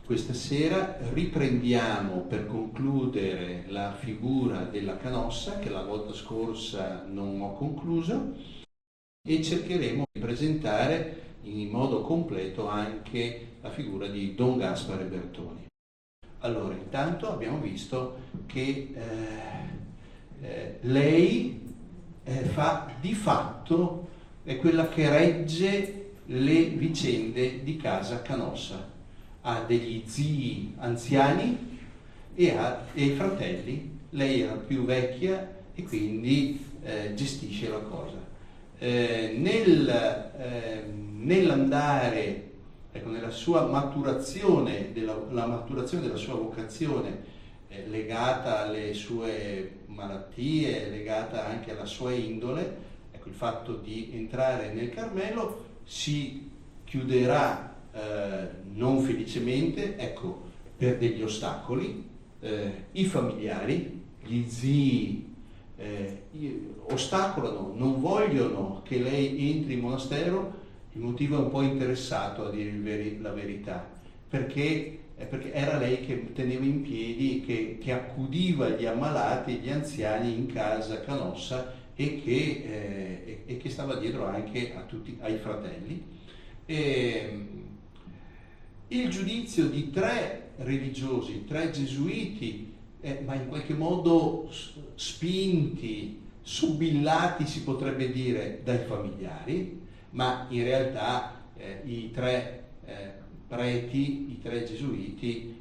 Questa sera riprendiamo per concludere la figura della Canossa, che la volta scorsa non ho concluso, e cercheremo di presentare in modo completo anche la figura di Don Gaspare Bertoni. Allora, intanto abbiamo visto che lei fa di fatto è quella che regge le vicende di casa Canossa. Ha degli zii anziani e ha dei fratelli. Lei è la più vecchia e quindi gestisce la cosa. Nell'andare, ecco, nella sua maturazione, la maturazione della sua vocazione legata alle sue malattie, legata anche alla sua indole, ecco, il fatto di entrare nel Carmelo si chiuderà non felicemente, ecco, per degli ostacoli. I familiari, gli zii ostacolano, non vogliono che lei entri in monastero. Il motivo è un po' interessato, a dire la verità, perché era lei che teneva in piedi, che accudiva gli ammalati, gli anziani in casa Canossa e che stava dietro anche ai fratelli. Il giudizio di 3 religiosi, 3 gesuiti, ma in qualche modo spinti, subillati si potrebbe dire dai familiari, ma in realtà i 3 preti, i 3 gesuiti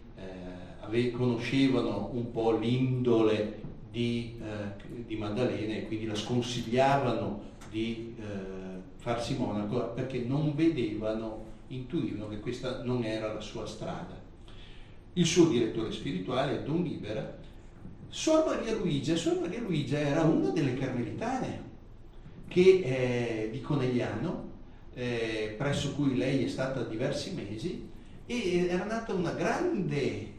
conoscevano un po' l'indole di Maddalena e quindi la sconsigliavano di farsi monaco perché non vedevano, intuivano che questa non era la sua strada. Il suo direttore spirituale, Don Libera, Suor Maria Luigia era una delle carmelitane di Conegliano, presso cui lei è stata diversi mesi, e era nata una grande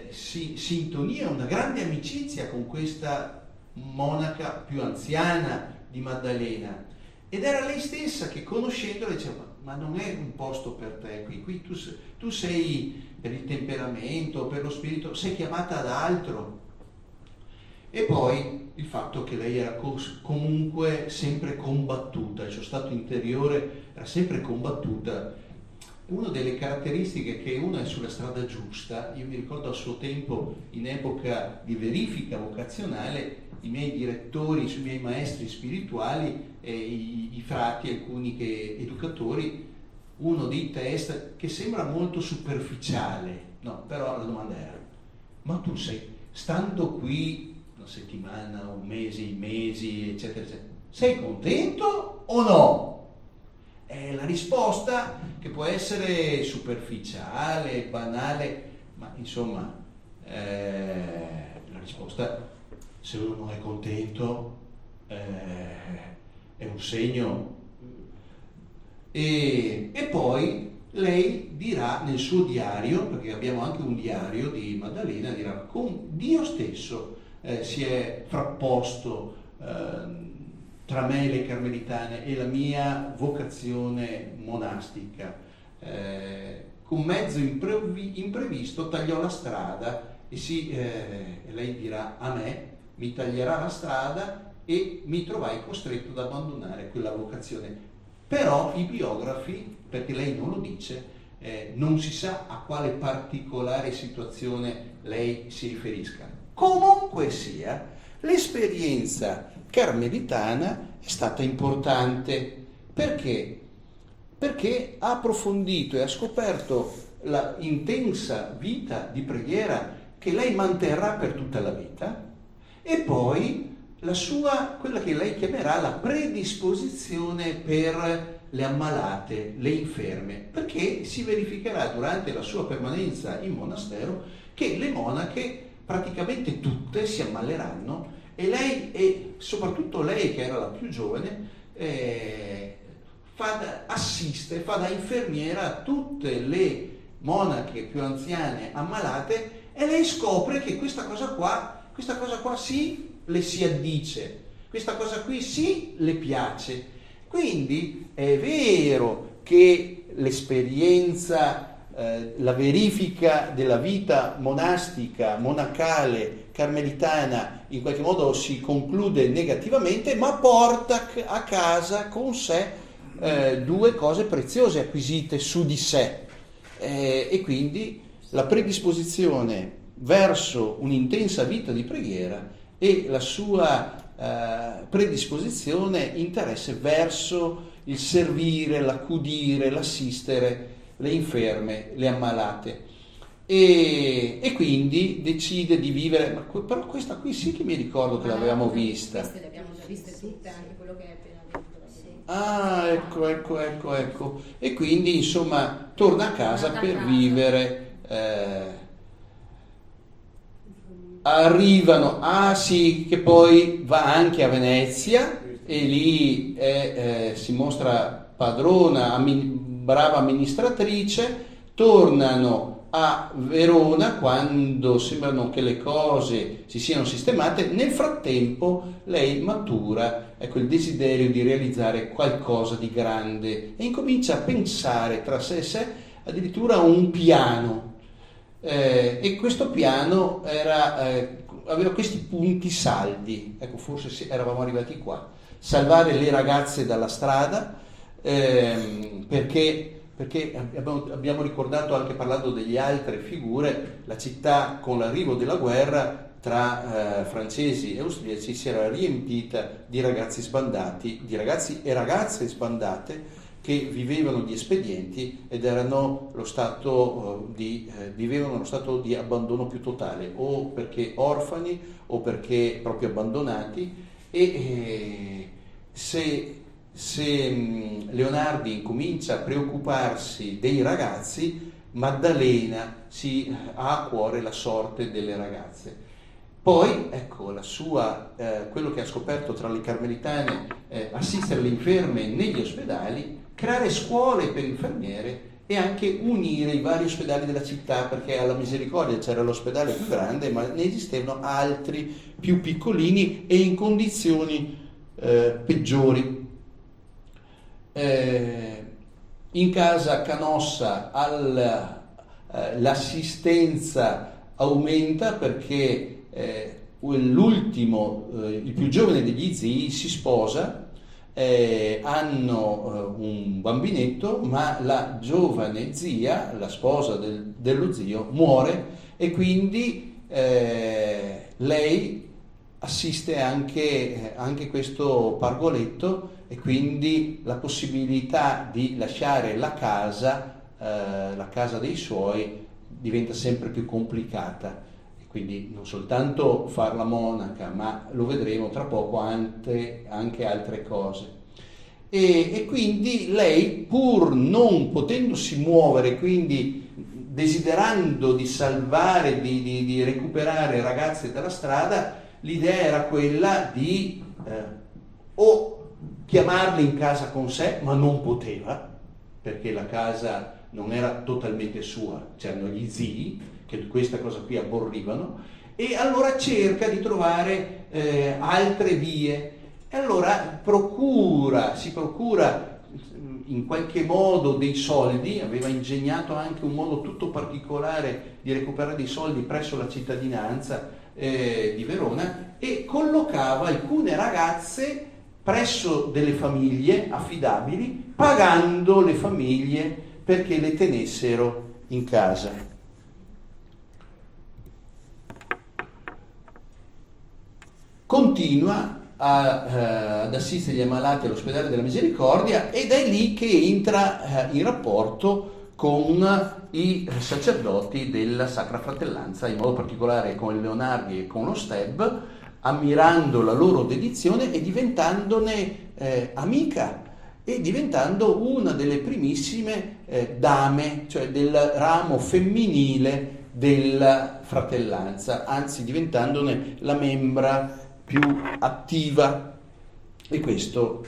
sintonia, una grande amicizia con questa monaca più anziana di Maddalena, ed era lei stessa che, conoscendola, diceva: ma non è un posto per te qui tu sei, per il temperamento, per lo spirito, sei chiamata ad altro. E poi il fatto che lei era comunque sempre combattuta, il suo stato interiore era sempre combattuta. Una delle caratteristiche che uno è sulla strada giusta, io mi ricordo a suo tempo, in epoca di verifica vocazionale, i miei direttori, i miei maestri spirituali, i frati, alcuni educatori, uno dei test che sembra molto superficiale, no, però la domanda era: ma tu stando qui una settimana, un mese, i mesi, eccetera, eccetera, sei contento o no? La risposta, che può essere superficiale, banale, ma insomma, la risposta, se uno non è contento, è un segno. E poi lei dirà nel suo diario, perché abbiamo anche un diario di Maddalena, dirà: con Dio stesso si è frapposto tra me e le carmelitane e la mia vocazione monastica. Con mezzo imprevisto tagliò la strada e lei dirà: a me mi taglierà la strada e mi trovai costretto ad abbandonare quella vocazione. Però i biografi, perché lei non lo dice, non si sa a quale particolare situazione lei si riferisca. Comunque sia, l'esperienza carmelitana è stata importante. Perché? Perché ha approfondito e ha scoperto la intensa vita di preghiera che lei manterrà per tutta la vita, e poi quella che lei chiamerà la predisposizione per le ammalate, le inferme, perché si verificherà durante la sua permanenza in monastero che le monache praticamente tutte si ammaleranno, e lei, e soprattutto lei che era la più giovane, fa da infermiera a tutte le monache più anziane ammalate, e lei scopre che questa cosa qua sì le si addice, questa cosa qui sì le piace. Quindi è vero che l'esperienza la verifica della vita monastica, monacale, carmelitana in qualche modo si conclude negativamente, ma porta a casa con sé due cose preziose acquisite su di sé, e quindi la predisposizione verso un'intensa vita di preghiera e la sua predisposizione, interesse verso il servire, l'accudire, l'assistere le inferme, le ammalate, e quindi decide di vivere. Però questa qui sì che mi ricordo che l'avevamo vista. Queste le abbiamo già viste tutte, anche quello che è appena detto. Ah, ecco. E quindi insomma torna a casa per vivere. Arrivano, sì, che poi va anche a Venezia e lì si mostra padrona, brava amministratrice. Tornano a Verona quando sembrano che le cose si siano sistemate. Nel frattempo lei matura, ecco, il desiderio di realizzare qualcosa di grande e incomincia a pensare tra sé e sé addirittura a un piano, e questo piano aveva questi punti saldi. Ecco, forse eravamo arrivati qua: salvare le ragazze dalla strada, perché abbiamo ricordato, anche parlando delle altre figure, la città con l'arrivo della guerra tra francesi e austriaci si era riempita di ragazzi sbandati, di ragazzi e ragazze sbandate che vivevano di espedienti ed erano vivevano lo stato di abbandono più totale, o perché orfani o perché proprio abbandonati. E se Leonardi incomincia a preoccuparsi dei ragazzi, Maddalena ha a cuore la sorte delle ragazze. Poi, ecco, quello che ha scoperto tra le carmelitane, assistere le inferme negli ospedali, creare scuole per infermiere e anche unire i vari ospedali della città, perché alla Misericordia c'era l'ospedale più grande, ma ne esistevano altri più piccolini e in condizioni peggiori. In casa Canossa l'assistenza aumenta perché il più giovane degli zii si sposa, hanno un bambinetto, ma la giovane zia, la sposa dello zio, muore, e quindi lei assiste anche questo pargoletto, e quindi la possibilità di lasciare la casa dei suoi diventa sempre più complicata. E quindi non soltanto far la monaca, ma lo vedremo tra poco anche altre cose. E quindi lei, pur non potendosi muovere, quindi desiderando di salvare, di recuperare ragazze dalla strada, l'idea era quella di o chiamarle in casa con sé, ma non poteva, perché la casa non era totalmente sua, c'erano gli zii che questa cosa qui aborrivano, e allora cerca di trovare altre vie, e allora si procura in qualche modo dei soldi. Aveva ingegnato anche un modo tutto particolare di recuperare dei soldi presso la cittadinanza di Verona, e collocava alcune ragazze presso delle famiglie affidabili, pagando le famiglie perché le tenessero in casa. Continua ad assistere gli ammalati all'ospedale della Misericordia, ed è lì che entra in rapporto con i sacerdoti della Sacra Fratellanza, in modo particolare con il Leonardi e con lo Steb, ammirando la loro dedizione e diventandone amica, e diventando una delle primissime dame, cioè del ramo femminile della fratellanza, anzi diventandone la membra più attiva. E questo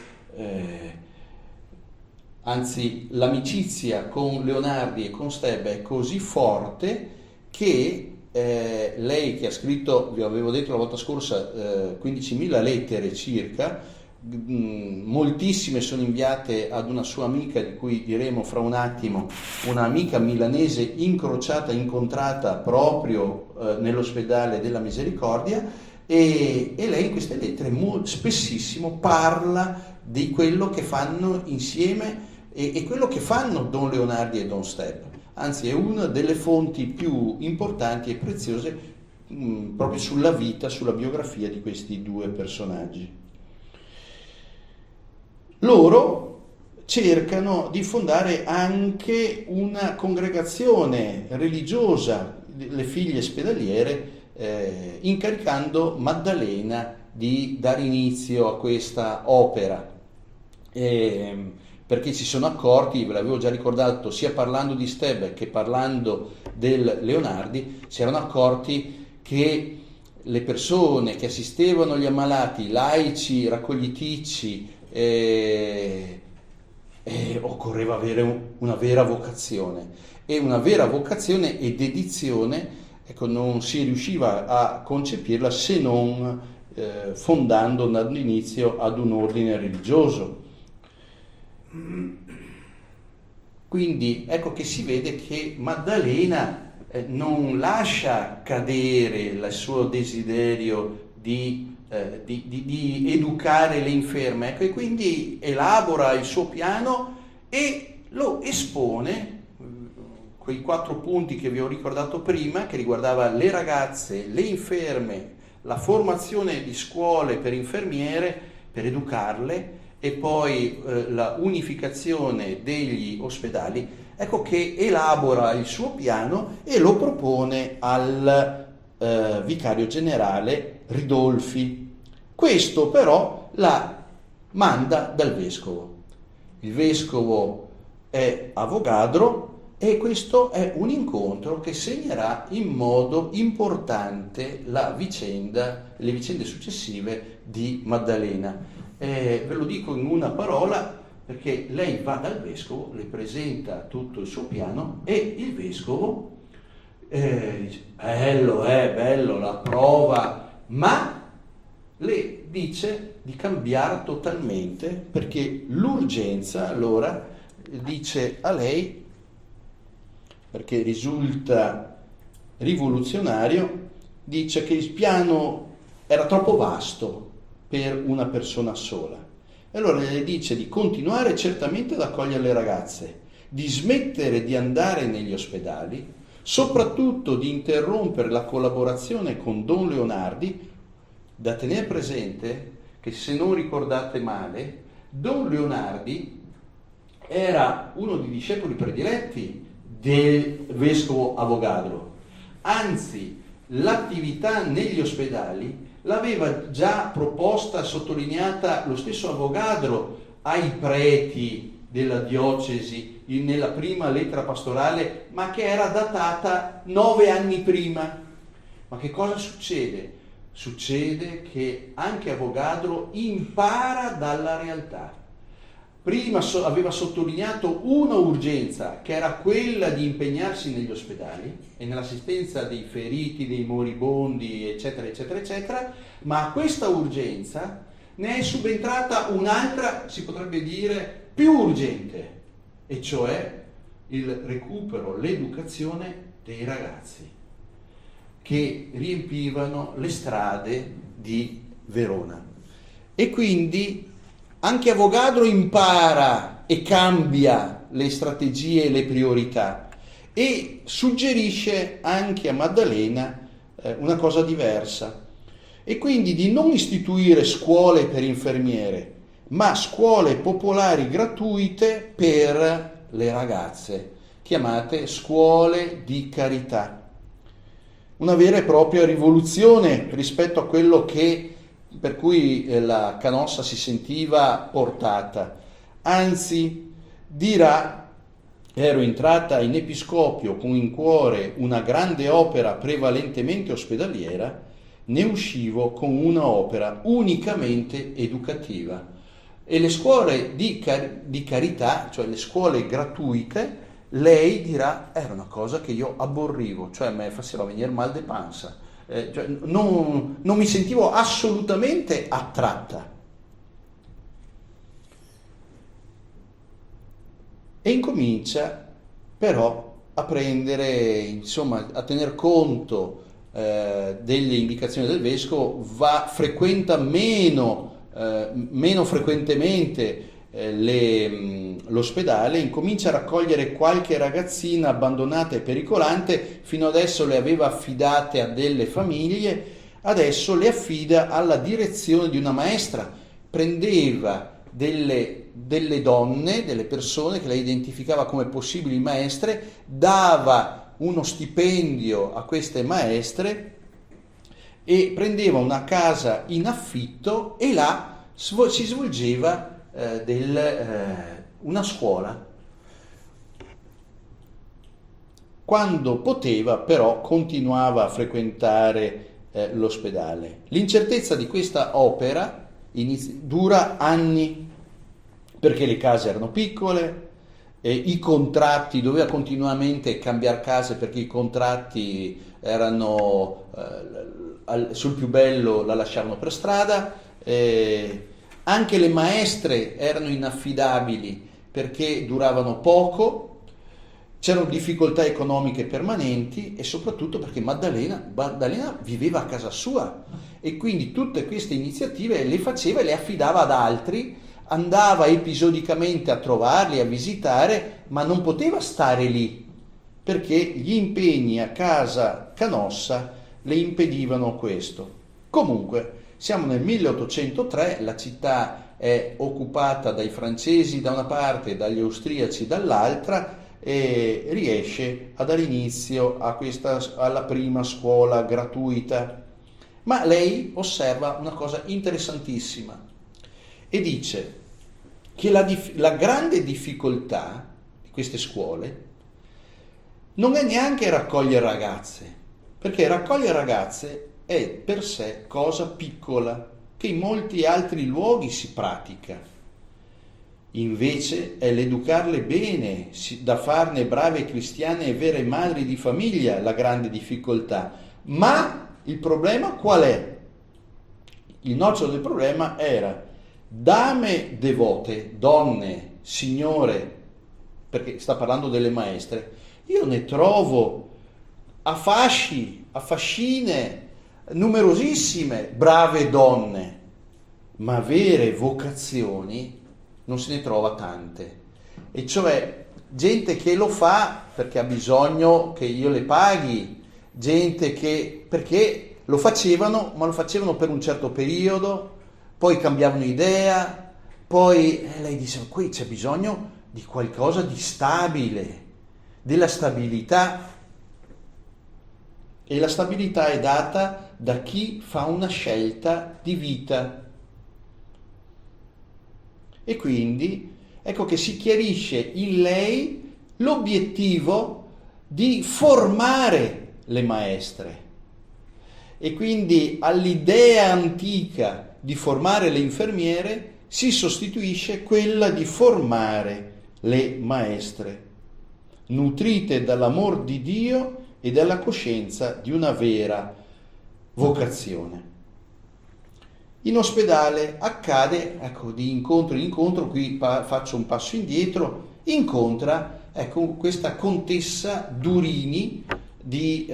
anzi, l'amicizia con Leonardi e con Steb è così forte che lei, che ha scritto, vi avevo detto la volta scorsa, 15.000 lettere circa, moltissime sono inviate ad una sua amica, di cui diremo fra un attimo, un'amica milanese incontrata proprio nell'ospedale della Misericordia, e lei in queste lettere spessissimo parla di quello che fanno insieme e quello che fanno Don Leonardi e Don Steb. Anzi, è una delle fonti più importanti e preziose proprio sulla vita, sulla biografia di questi due personaggi. Loro cercano di fondare anche una congregazione religiosa, le figlie spedaliere, incaricando Maddalena di dare inizio a questa opera. Perché si sono accorti, ve l'avevo già ricordato, sia parlando di Steb che parlando del Leonardi, si erano accorti che le persone che assistevano gli ammalati, laici, raccogliticci, occorreva avere una vera vocazione, e una vera vocazione e dedizione, ecco, non si riusciva a concepirla se non fondando, dando inizio ad un ordine religioso. Quindi ecco che si vede che Maddalena non lascia cadere il suo desiderio di educare le inferme, ecco, e quindi elabora il suo piano e lo espone, quei 4 punti che vi ho ricordato prima, che riguardava le ragazze, le inferme, la formazione di scuole per infermiere per educarle, e poi la unificazione degli ospedali. Ecco che elabora il suo piano e lo propone al vicario generale Ridolfi. Questo però la manda dal vescovo. Il vescovo è Avogadro, e questo è un incontro che segnerà in modo importante le vicende successive di Maddalena. Ve lo dico in una parola, perché lei va dal vescovo, le presenta tutto il suo piano, e il vescovo dice: bello, la prova, ma le dice di cambiare totalmente, perché l'urgenza, allora, dice a lei, perché risulta rivoluzionario, dice che il piano era troppo vasto per una persona sola. E allora le dice di continuare certamente ad accogliere le ragazze, di smettere di andare negli ospedali, soprattutto di interrompere la collaborazione con Don Leonardi. Da tenere presente che, se non ricordate male, Don Leonardi era uno dei discepoli prediletti del vescovo Avogadro. Anzi, l'attività negli ospedali l'aveva già proposta, sottolineata lo stesso Avogadro ai preti della diocesi nella prima lettera pastorale, ma che era datata 9 anni prima. Ma che cosa succede? Succede che anche Avogadro impara dalla realtà. Prima aveva sottolineato una urgenza, che era quella di impegnarsi negli ospedali e nell'assistenza dei feriti, dei moribondi, eccetera, eccetera, eccetera, ma a questa urgenza ne è subentrata un'altra, si potrebbe dire, più urgente, e cioè il recupero, l'educazione dei ragazzi che riempivano le strade di Verona. E quindi anche Avogadro impara e cambia le strategie e le priorità, e suggerisce anche a Maddalena una cosa diversa, e quindi di non istituire scuole per infermiere, ma scuole popolari gratuite per le ragazze, chiamate scuole di carità. Una vera e propria rivoluzione rispetto a quello per cui la Canossa si sentiva portata. Anzi, dirà: ero entrata in episcopio con in cuore una grande opera prevalentemente ospedaliera, ne uscivo con una opera unicamente educativa. E le scuole di carità, cioè le scuole gratuite, lei dirà, era una cosa che io aborrivo, cioè me faceva venire mal de panza. Cioè non mi sentivo assolutamente attratta. e incomincia però a prendere, insomma, a tener conto delle indicazioni del vescovo, frequenta meno frequentemente l'ospedale, incomincia a raccogliere qualche ragazzina abbandonata e pericolante. Fino adesso le aveva affidate a delle famiglie, adesso le affida alla direzione di una maestra. Prendeva delle donne, delle persone che lei identificava come possibili maestre, dava uno stipendio a queste maestre e prendeva una casa in affitto e là si svolgeva una scuola. Quando poteva, però, continuava a frequentare l'ospedale. L'incertezza di questa opera dura anni, perché le case erano piccole, i contratti, doveva continuamente cambiare case perché i contratti erano sul più bello la lasciavano per strada, anche le maestre erano inaffidabili perché duravano poco, c'erano difficoltà economiche permanenti e soprattutto perché Maddalena viveva a casa sua e quindi tutte queste iniziative le faceva e le affidava ad altri. Andava episodicamente a trovarli, a visitare, ma non poteva stare lì perché gli impegni a casa Canossa le impedivano questo. Comunque, siamo nel 1803, la città è occupata dai francesi da una parte e dagli austriaci dall'altra e riesce a dare inizio alla prima scuola gratuita. Ma lei osserva una cosa interessantissima e dice che la grande difficoltà di queste scuole non è neanche raccogliere ragazze, perché raccogliere ragazze è per sé cosa piccola, che in molti altri luoghi si pratica. Invece è l'educarle bene, da farne brave cristiane e vere madri di famiglia la grande difficoltà. Ma il problema qual è? Il nocciolo del problema era: dame devote, donne, signore, perché sta parlando delle maestre, io ne trovo a fascine, numerosissime, brave donne, ma vere vocazioni non se ne trova tante. E cioè gente che lo fa perché ha bisogno che io le paghi, gente che perché lo facevano, ma lo facevano per un certo periodo, poi cambiavano idea, poi lei diceva: qui c'è bisogno di qualcosa di stabile, della stabilità. E la stabilità è data da chi fa una scelta di vita. E quindi ecco che si chiarisce in lei l'obiettivo di formare le maestre. E quindi all'idea antica di formare le infermiere si sostituisce quella di formare le maestre, nutrite dall'amor di Dio e dalla coscienza di una vera vocazione. In ospedale accade, ecco, di incontro in incontro, qui faccio un passo indietro, incontra, ecco, questa contessa Durini di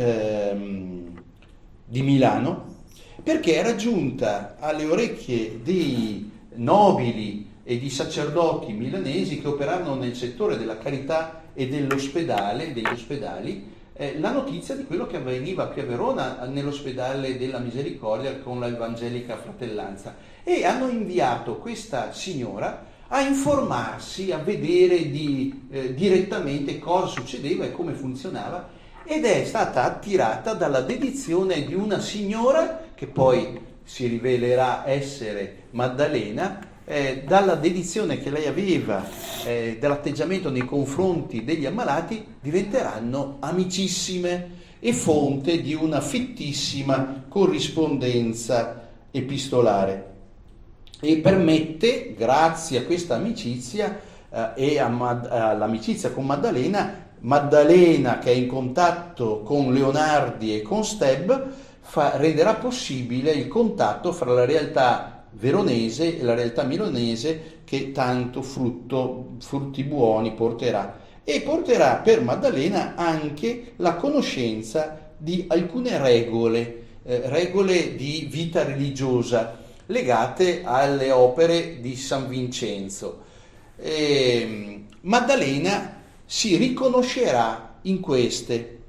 Milano, perché era giunta alle orecchie dei nobili e di sacerdoti milanesi che operavano nel settore della carità e degli ospedali, la notizia di quello che avveniva qui a Verona nell'ospedale della Misericordia con l'Evangelica Fratellanza, e hanno inviato questa signora a informarsi, a vedere direttamente cosa succedeva e come funzionava, ed è stata attirata dalla dedizione di una signora che poi si rivelerà essere Maddalena, dalla dedizione che lei aveva, dell'atteggiamento nei confronti degli ammalati, diventeranno amicissime e fonte di una fittissima corrispondenza epistolare. E permette, grazie a questa amicizia e all'amicizia con Maddalena, che è in contatto con Leonardi e con Steb, renderà possibile il contatto fra la realtà veronese e la realtà milanese che tanto frutti buoni porterà. E porterà per Maddalena anche la conoscenza di alcune regole di vita religiosa legate alle opere di San Vincenzo. Maddalena si riconoscerà in queste,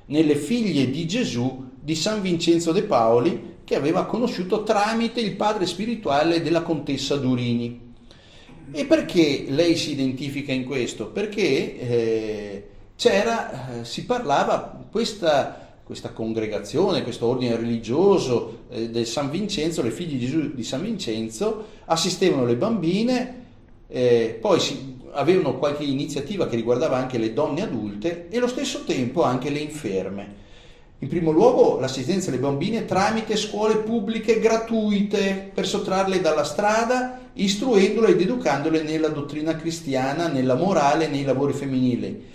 nelle figlie di Gesù di San Vincenzo de Paoli, che aveva conosciuto tramite il padre spirituale della contessa Durini. E perché lei si identifica in questo? Perché si parlava, questa congregazione, questo ordine religioso del San Vincenzo, le figlie di Gesù di San Vincenzo, assistevano le bambine, poi avevano qualche iniziativa che riguardava anche le donne adulte e allo stesso tempo anche le inferme. In primo luogo l'assistenza alle bambine tramite scuole pubbliche gratuite per sottrarle dalla strada, istruendole ed educandole nella dottrina cristiana, nella morale, nei lavori femminili,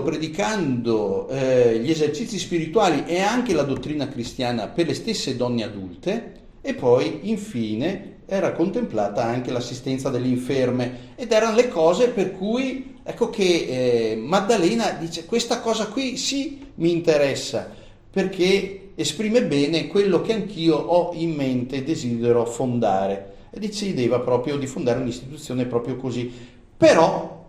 predicando gli esercizi spirituali e anche la dottrina cristiana per le stesse donne adulte. E poi infine era contemplata anche l'assistenza delle inferme, ed erano le cose per cui ecco che Maddalena dice: questa cosa qui sì mi interessa, perché esprime bene quello che anch'io ho in mente e desidero fondare, e decideva proprio di fondare un'istituzione proprio così. Però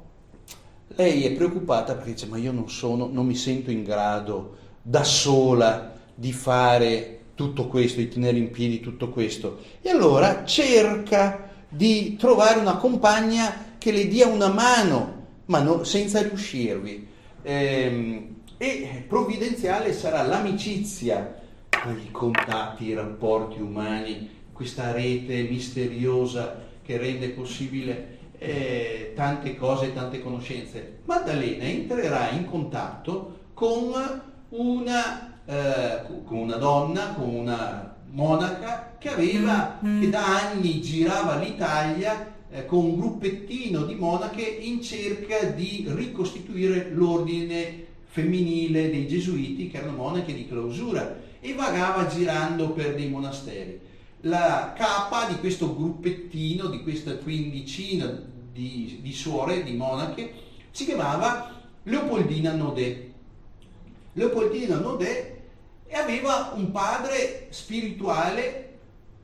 lei è preoccupata perché dice: ma io non mi sento in grado da sola di fare tutto questo, di tenere in piedi tutto questo, e allora cerca di trovare una compagna che le dia una mano, ma senza riuscirvi. E provvidenziale sarà l'amicizia, i contatti, i rapporti umani, questa rete misteriosa che rende possibile tante cose, tante conoscenze. Maddalena entrerà in contatto con una donna, con una monaca che da anni girava l'Italia con un gruppettino di monache in cerca di ricostituire l'ordine femminile dei Gesuiti, che erano monache di clausura, e vagava girando per dei monasteri. La capa di questo gruppettino, di questa quindicina di suore, di monache, si chiamava Leopoldina Naudet. Leopoldina Naudet aveva un padre spirituale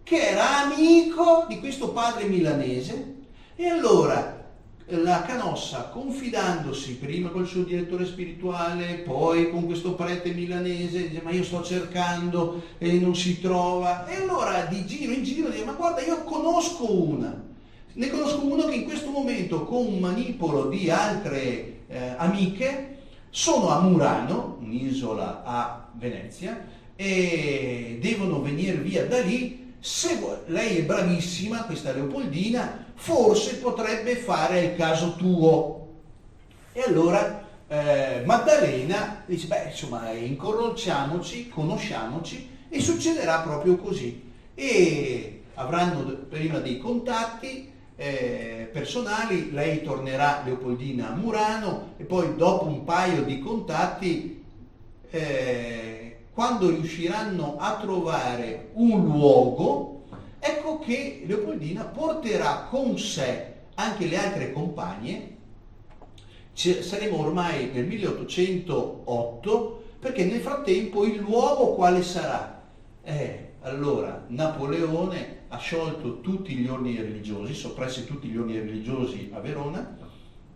che era amico di questo padre milanese, e allora la Canossa, confidandosi prima col suo direttore spirituale, poi con questo prete milanese, dice: ma io sto cercando e non si trova, e allora di giro in giro dice: ma guarda, io ne conosco uno che in questo momento, con un manipolo di altre amiche, sono a Murano, un'isola a Venezia, e devono venire via da lì. Lei è bravissima, questa Leopoldina, forse potrebbe fare il caso tuo. E allora Maddalena dice: beh, insomma, incrociamoci, conosciamoci, e succederà proprio così. E avranno prima dei contatti personali, lei tornerà, Leopoldina, a Murano, e poi dopo un paio di contatti, quando riusciranno a trovare un luogo, ecco che Leopoldina porterà con sé anche le altre compagne. Saremo ormai nel 1808, perché nel frattempo il luogo quale sarà? Allora Napoleone ha sciolto tutti gli ordini religiosi, soppressi tutti gli ordini religiosi a Verona,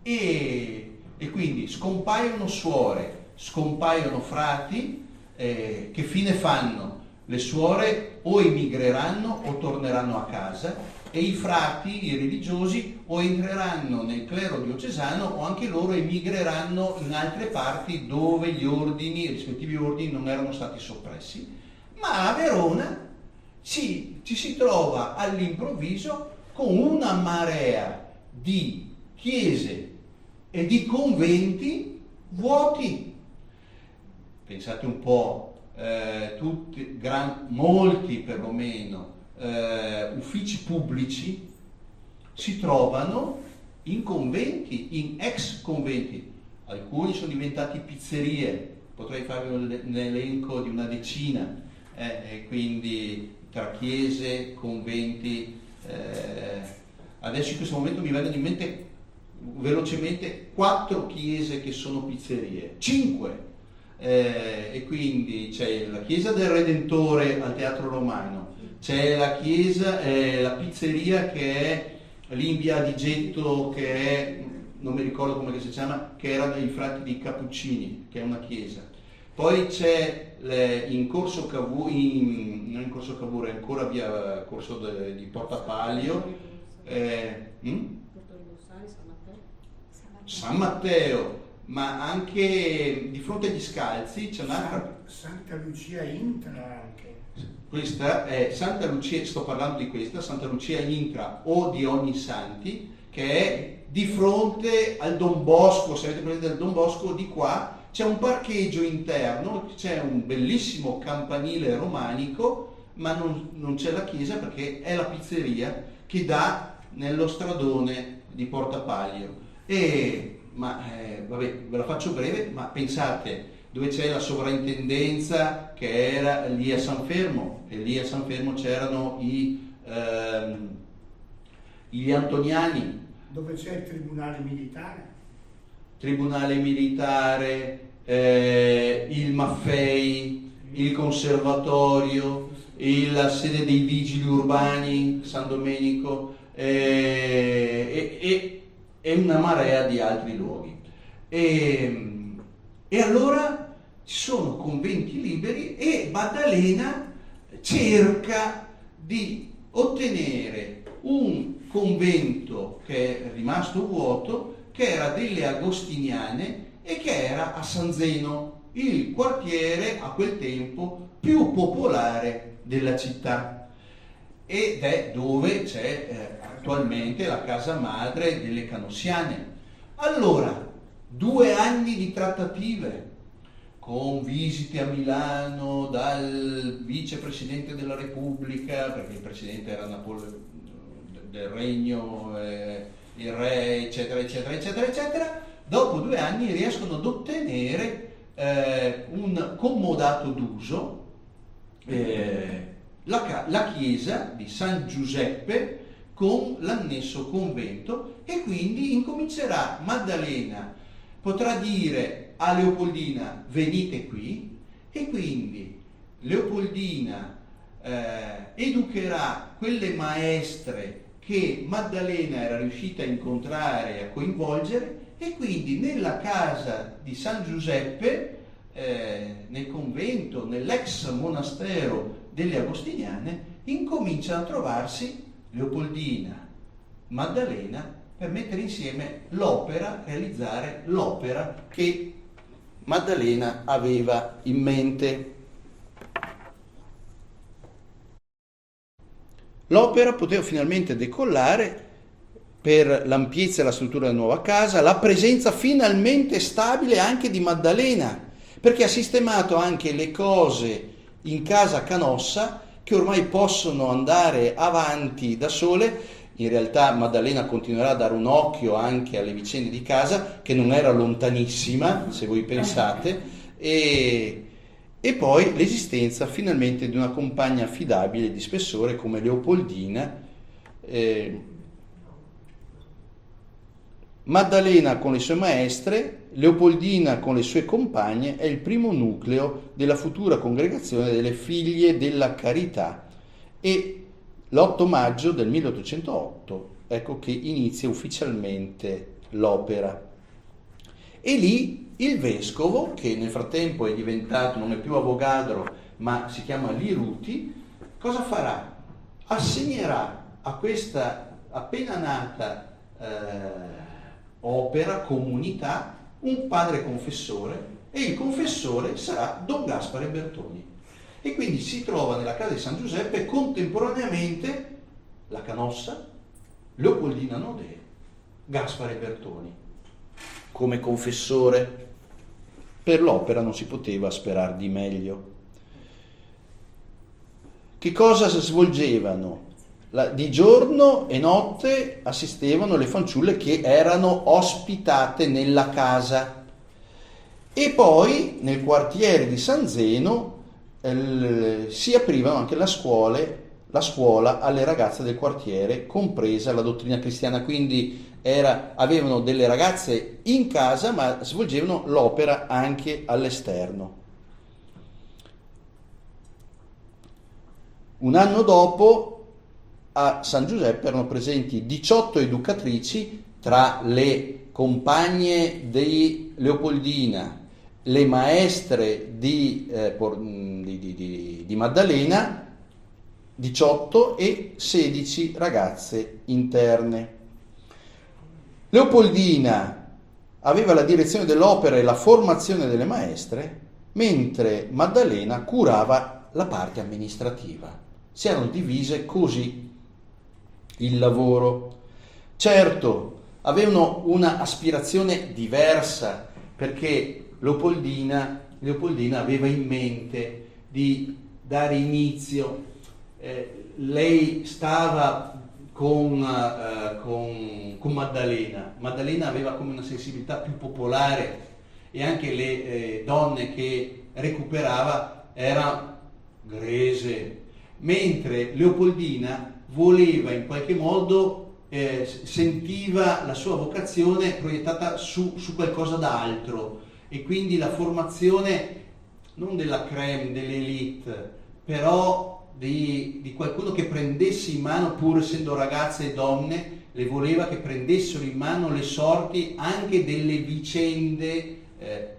e quindi scompaiono suore, scompaiono frati. Che fine fanno? Le suore o emigreranno o torneranno a casa, e i frati, i religiosi, o entreranno nel clero diocesano o anche loro emigreranno in altre parti dove i rispettivi ordini non erano stati soppressi. Ma a Verona ci si trova all'improvviso con una marea di chiese e di conventi vuoti. Pensate un po', molti perlomeno uffici pubblici si trovano in conventi, in ex conventi. Alcuni sono diventati pizzerie, potrei farvi un elenco di una decina, quindi tra chiese, conventi. Adesso in questo momento mi vengono in mente velocemente 4 chiese che sono pizzerie, 5. E quindi c'è la chiesa del Redentore al Teatro Romano, c'è la chiesa, la pizzeria che è lì in via di Getto, che è, non mi ricordo come che si chiama, che era dei frati di Cappuccini, che è una chiesa. Poi c'è in Corso Cavour, non in Corso Cavour, è ancora via Corso di Porta Pallio, San Matteo, ma anche di fronte agli Scalzi c'è un'altra. Santa Lucia Intra anche. Questa è Santa Lucia, sto parlando di questa, Santa Lucia Intra o di Ognissanti, che è di fronte al Don Bosco. Se avete presente il Don Bosco, di qua c'è un parcheggio interno, c'è un bellissimo campanile romanico, ma non c'è la chiesa perché è la pizzeria che dà nello stradone di Porta Pallio. Vabbè, ve la faccio breve, ma pensate, dove c'è la sovrintendenza che era lì a San Fermo, e lì a San Fermo c'erano gli Antoniani. Dove c'è il tribunale militare, il Maffei, il conservatorio, la sede dei vigili urbani, San Domenico, e una marea di altri luoghi. E allora ci sono conventi liberi e Maddalena cerca di ottenere un convento che è rimasto vuoto, che era delle Agostiniane e che era a San Zeno, il quartiere a quel tempo più popolare della città, ed è dove c'è attualmente la casa madre delle Canossiane. Allora, 2 anni di trattative, con visite a Milano dal vicepresidente della Repubblica, perché il presidente era del regno, il re, eccetera, eccetera, eccetera, eccetera. Dopo 2 anni riescono ad ottenere un commodato d'uso, la chiesa di San Giuseppe con l'annesso convento, e quindi incomincerà Maddalena, potrà dire a Leopoldina venite qui, e quindi Leopoldina educherà quelle maestre che Maddalena era riuscita a incontrare e a coinvolgere, e quindi nella casa di San Giuseppe, nel convento, nell'ex monastero delle Agostiniane, incominciano a trovarsi Leopoldina, Maddalena, per mettere insieme l'opera, realizzare l'opera che Maddalena aveva in mente. L'opera poteva finalmente decollare per l'ampiezza e la struttura della nuova casa, la presenza finalmente stabile anche di Maddalena, perché ha sistemato anche le cose in casa Canossa, che ormai possono andare avanti da sole. In realtà Maddalena continuerà a dare un occhio anche alle vicende di casa, che non era lontanissima, se voi pensate, e poi l'esistenza finalmente di una compagna affidabile di spessore come Leopoldina. Maddalena con le sue maestre, Leopoldina con le sue compagne è il primo nucleo della futura congregazione delle Figlie della Carità, e l'8 maggio del 1808 ecco che inizia ufficialmente l'opera. E lì il vescovo, che nel frattempo è diventato, non è più Avogadro ma si chiama Liruti, cosa farà? Assegnerà a questa appena nata opera, comunità, un padre confessore, e il confessore sarà Don Gaspare Bertoni. E quindi si trova nella casa di San Giuseppe contemporaneamente la Canossa, Leopoldina Nodè, Gaspare Bertoni come confessore. Per l'opera non si poteva sperare di meglio. Che cosa svolgevano? Di giorno e notte assistevano le fanciulle che erano ospitate nella casa, e poi nel quartiere di San Zeno si aprivano anche la scuola alle ragazze del quartiere, compresa la dottrina cristiana, quindi avevano delle ragazze in casa, ma svolgevano l'opera anche all'esterno. Un anno dopo a San Giuseppe erano presenti 18 educatrici, tra le compagne di Leopoldina, le maestre di Maddalena, 18 e 16 ragazze interne. Leopoldina aveva la direzione dell'opera e la formazione delle maestre, mentre Maddalena curava la parte amministrativa. Si erano divise così il lavoro. Certo, avevano una aspirazione diversa, perché Leopoldina aveva in mente di dare inizio. Lei stava con Maddalena. Maddalena aveva come una sensibilità più popolare, e anche le donne che recuperava erano grese, mentre Leopoldina voleva in qualche modo, sentiva la sua vocazione proiettata su qualcosa d'altro, e quindi la formazione non della crème, dell'elite, però di qualcuno che prendesse in mano, pur essendo ragazze e donne, le voleva che prendessero in mano le sorti anche delle vicende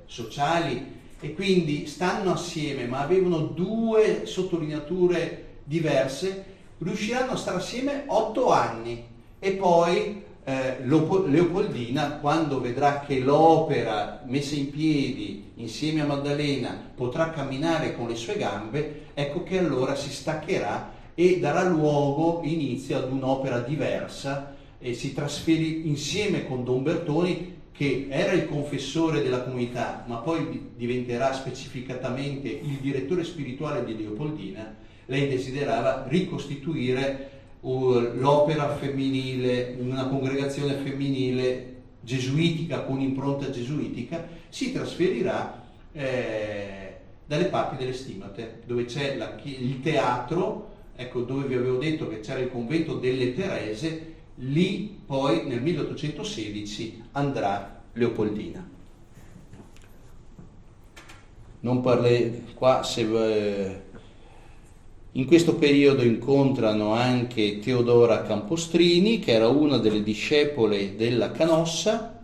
sociali, e quindi stanno assieme, ma avevano due sottolineature diverse. Riusciranno a stare assieme 8 anni, e poi Leopoldina, quando vedrà che l'opera messa in piedi insieme a Maddalena potrà camminare con le sue gambe, ecco che allora si staccherà e darà luogo, inizio ad un'opera diversa, e si trasferì insieme con Don Bertoni, che era il confessore della comunità, ma poi diventerà specificatamente il direttore spirituale di Leopoldina. Lei desiderava ricostituire l'opera femminile, una congregazione femminile gesuitica, con impronta gesuitica. Si trasferirà dalle parti delle Stimate, dove c'è il teatro, ecco, dove vi avevo detto che c'era il convento delle Terese. Lì poi nel 1816 andrà Leopoldina. Non parlerò qua, in questo periodo incontrano anche Teodora Campostrini, che era una delle discepole della Canossa.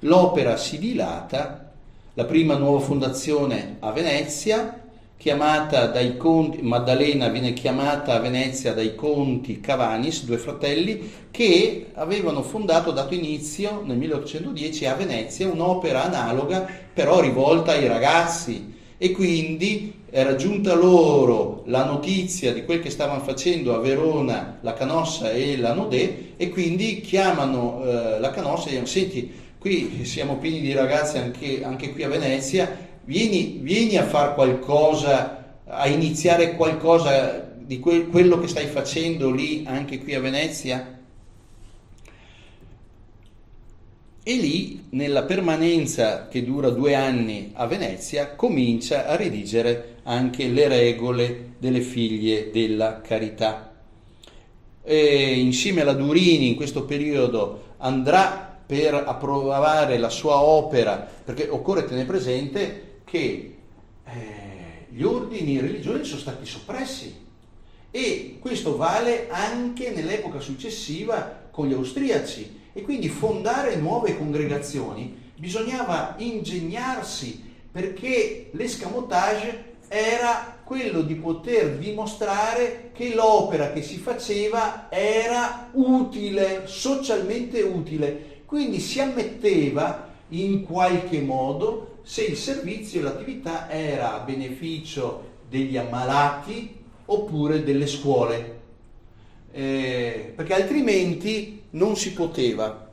L'opera si dilata, la prima nuova fondazione a Venezia, chiamata dai conti, Maddalena viene chiamata a Venezia dai conti Cavanis, 2 fratelli, che avevano dato inizio nel 1810 a Venezia un'opera analoga, però rivolta ai ragazzi, e quindi era giunta loro la notizia di quel che stavano facendo a Verona la Canossa e la Nodè, e quindi chiamano la Canossa e dicono: senti, qui siamo pieni di ragazzi anche qui a Venezia, vieni a fare qualcosa, a iniziare qualcosa di quello che stai facendo lì anche qui a Venezia. E lì, nella permanenza che dura 2 anni a Venezia, comincia a redigere anche le regole delle figlie della carità. E insieme alla Durini in questo periodo andrà per approvare la sua opera, perché occorre tenere presente che gli ordini religiosi sono stati soppressi, e questo vale anche nell'epoca successiva con gli austriaci, e quindi fondare nuove congregazioni bisognava ingegnarsi, perché l'escamotage era quello di poter dimostrare che l'opera che si faceva era utile, socialmente utile, quindi si ammetteva in qualche modo se il servizio e l'attività era a beneficio degli ammalati oppure delle scuole, perché altrimenti non si poteva.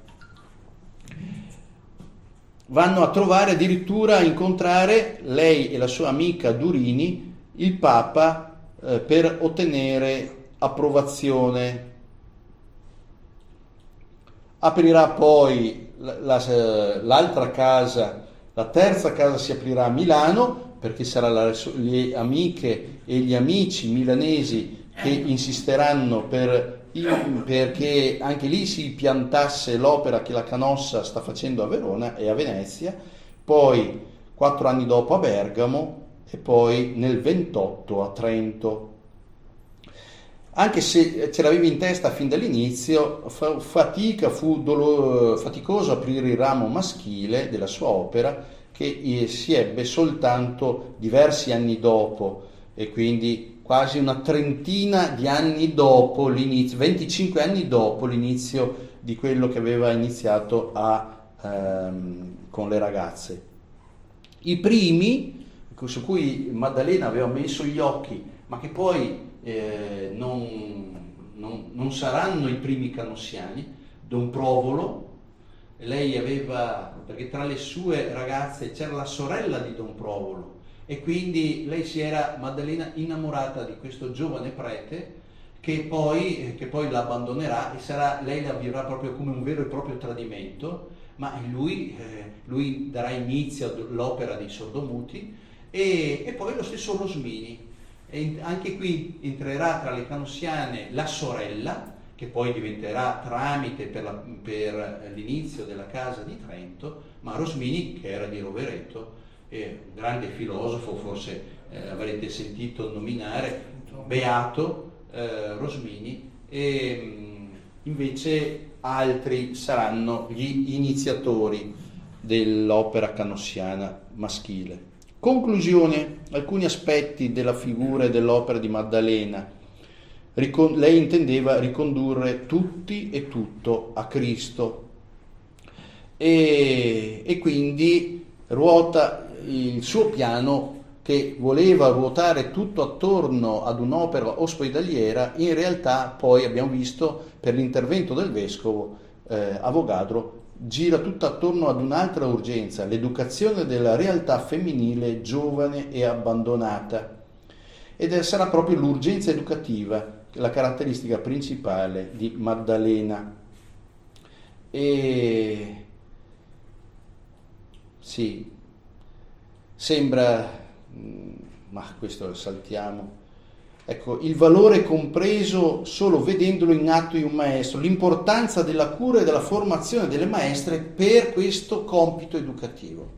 Vanno a trovare, addirittura a incontrare, lei e la sua amica Durini, il Papa per ottenere approvazione. Aprirà poi l'altra casa, la terza casa si aprirà a Milano, perché saranno le amiche e gli amici milanesi che insisteranno perché anche lì si piantasse l'opera che la Canossa sta facendo a Verona e a Venezia, poi 4 anni dopo a Bergamo e poi nel 28 a Trento. Anche se ce l'avevi in testa fin dall'inizio, fu faticoso aprire il ramo maschile della sua opera, che si ebbe soltanto diversi anni dopo, e quindi quasi una trentina di anni dopo l'inizio, 25 anni dopo l'inizio di quello che aveva iniziato con le ragazze. I primi, su cui Maddalena aveva messo gli occhi, ma che poi non saranno i primi canossiani, Don Provolo. Lei aveva, perché tra le sue ragazze c'era la sorella di Don Provolo, e quindi lei si era, Maddalena, innamorata di questo giovane prete che poi la abbandonerà, e lei la vivrà proprio come un vero e proprio tradimento, ma lui darà inizio all'opera dei sordomuti, e poi lo stesso Rosmini. E anche qui entrerà tra le canossiane la sorella, che poi diventerà tramite per l'inizio della casa di Trento, ma Rosmini, che era di Rovereto, un grande filosofo, forse avrete sentito nominare, beato Rosmini, e invece altri saranno gli iniziatori dell'opera canossiana maschile. Conclusione: alcuni aspetti della figura e dell'opera di Maddalena. Lei intendeva ricondurre tutti e tutto a Cristo, e quindi ruota il suo piano, che voleva ruotare tutto attorno ad un'opera ospedaliera. In realtà poi abbiamo visto, per l'intervento del vescovo Avogadro, gira tutto attorno ad un'altra urgenza: l'educazione della realtà femminile giovane e abbandonata, ed sarà proprio l'urgenza educativa la caratteristica principale di Maddalena. E sì, sembra, ma questo lo saltiamo, ecco, il valore compreso solo vedendolo in atto in un maestro, l'importanza della cura e della formazione delle maestre per questo compito educativo.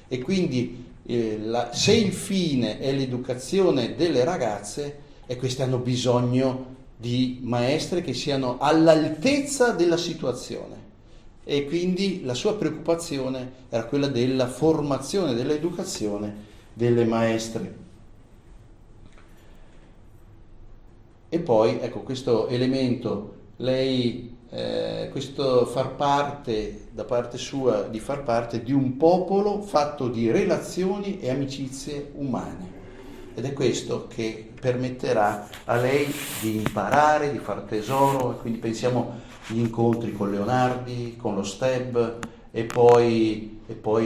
E quindi se il fine è l'educazione delle ragazze, e queste hanno bisogno di maestre che siano all'altezza della situazione, e quindi la sua preoccupazione era quella della formazione, dell'educazione delle maestre. E poi ecco questo elemento, lei questo far parte da parte sua, di far parte di un popolo fatto di relazioni e amicizie umane, ed è questo che permetterà a lei di imparare, di far tesoro. E quindi pensiamo agli incontri con Leonardi, con lo Steb, e poi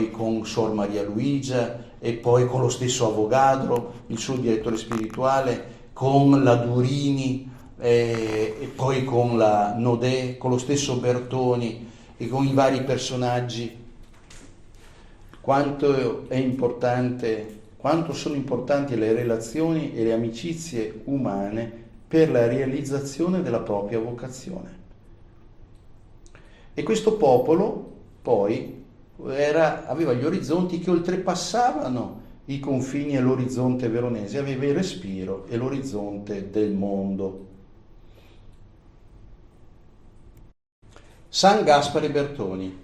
con Sor Maria Luigia, e poi con lo stesso Avogadro, il suo direttore spirituale, con la Durini, e poi con la Nodè, con lo stesso Bertoni e con i vari personaggi. Quanto sono importanti le relazioni e le amicizie umane per la realizzazione della propria vocazione. E questo popolo poi aveva gli orizzonti che oltrepassavano i confini e l'orizzonte veronese, aveva il respiro e l'orizzonte del mondo. San Gaspare Bertoni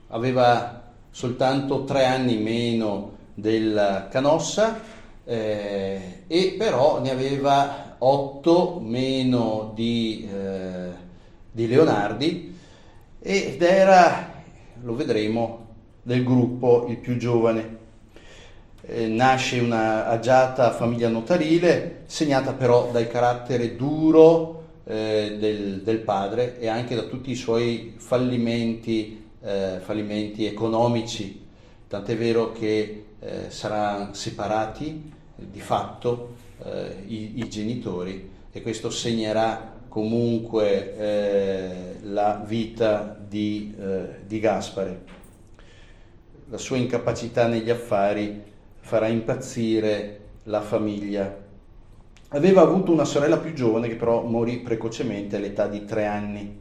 aveva soltanto 3 anni meno della Canossa, e però ne aveva 8 meno di Leonardi, ed era, lo vedremo, del gruppo il più giovane. Nasce una agiata famiglia notarile, segnata però dal carattere duro del padre, e anche da tutti i suoi fallimenti economici, tant'è vero che saranno separati di fatto i genitori, e questo segnerà comunque la vita di Gaspare. la sua incapacità negli affari farà impazzire la famiglia. Aveva avuto una sorella più giovane che però morì precocemente all'età di 3 anni.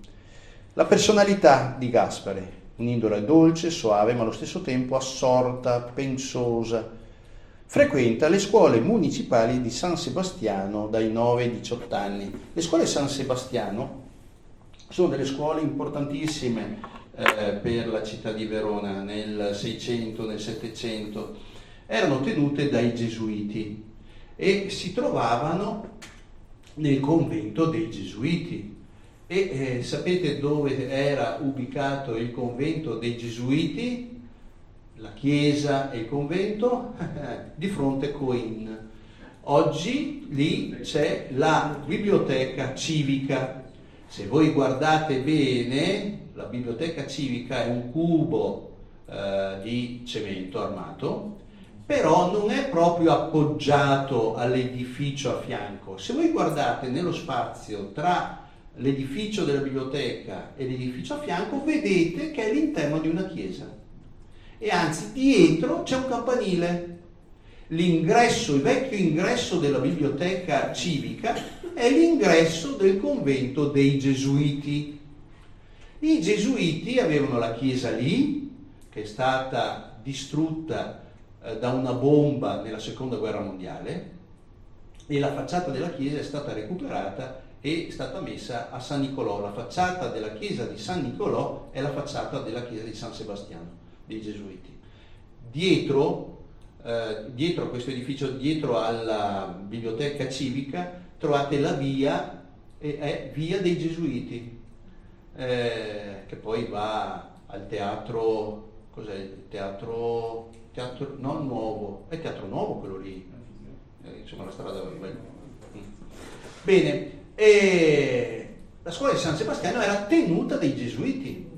La personalità di Gaspare, un'indole dolce, soave, ma allo stesso tempo assorta, pensosa. Frequenta le scuole municipali di San Sebastiano dai 9 ai 18 anni. Le scuole San Sebastiano sono delle scuole importantissime per la città di Verona nel 600, nel 700. Erano tenute dai gesuiti e si trovavano nel convento dei gesuiti. E sapete dove era ubicato il convento dei gesuiti? La chiesa e il convento? Di fronte a Coin. Oggi lì c'è la biblioteca civica. Se voi guardate bene, la biblioteca civica è un cubo di cemento armato, però non è proprio appoggiato all'edificio a fianco. Se voi guardate nello spazio tra l'edificio della biblioteca e l'edificio a fianco, vedete che è all'interno di una chiesa. E anzi, dietro c'è un campanile. L'ingresso, il vecchio ingresso della biblioteca civica è l'ingresso del convento dei gesuiti. I gesuiti avevano la chiesa lì, che è stata distrutta da una bomba nella seconda guerra mondiale, e la facciata della chiesa è stata recuperata e è stata messa a San Nicolò. La facciata della chiesa di San Nicolò è la facciata della chiesa di San Sebastiano dei gesuiti. Dietro a questo edificio, dietro alla biblioteca civica, trovate la via, è via dei gesuiti, che poi va al teatro, cos'è il teatro non nuovo, è teatro nuovo quello lì, insomma la strada bene. E la scuola di San Sebastiano era tenuta dai gesuiti,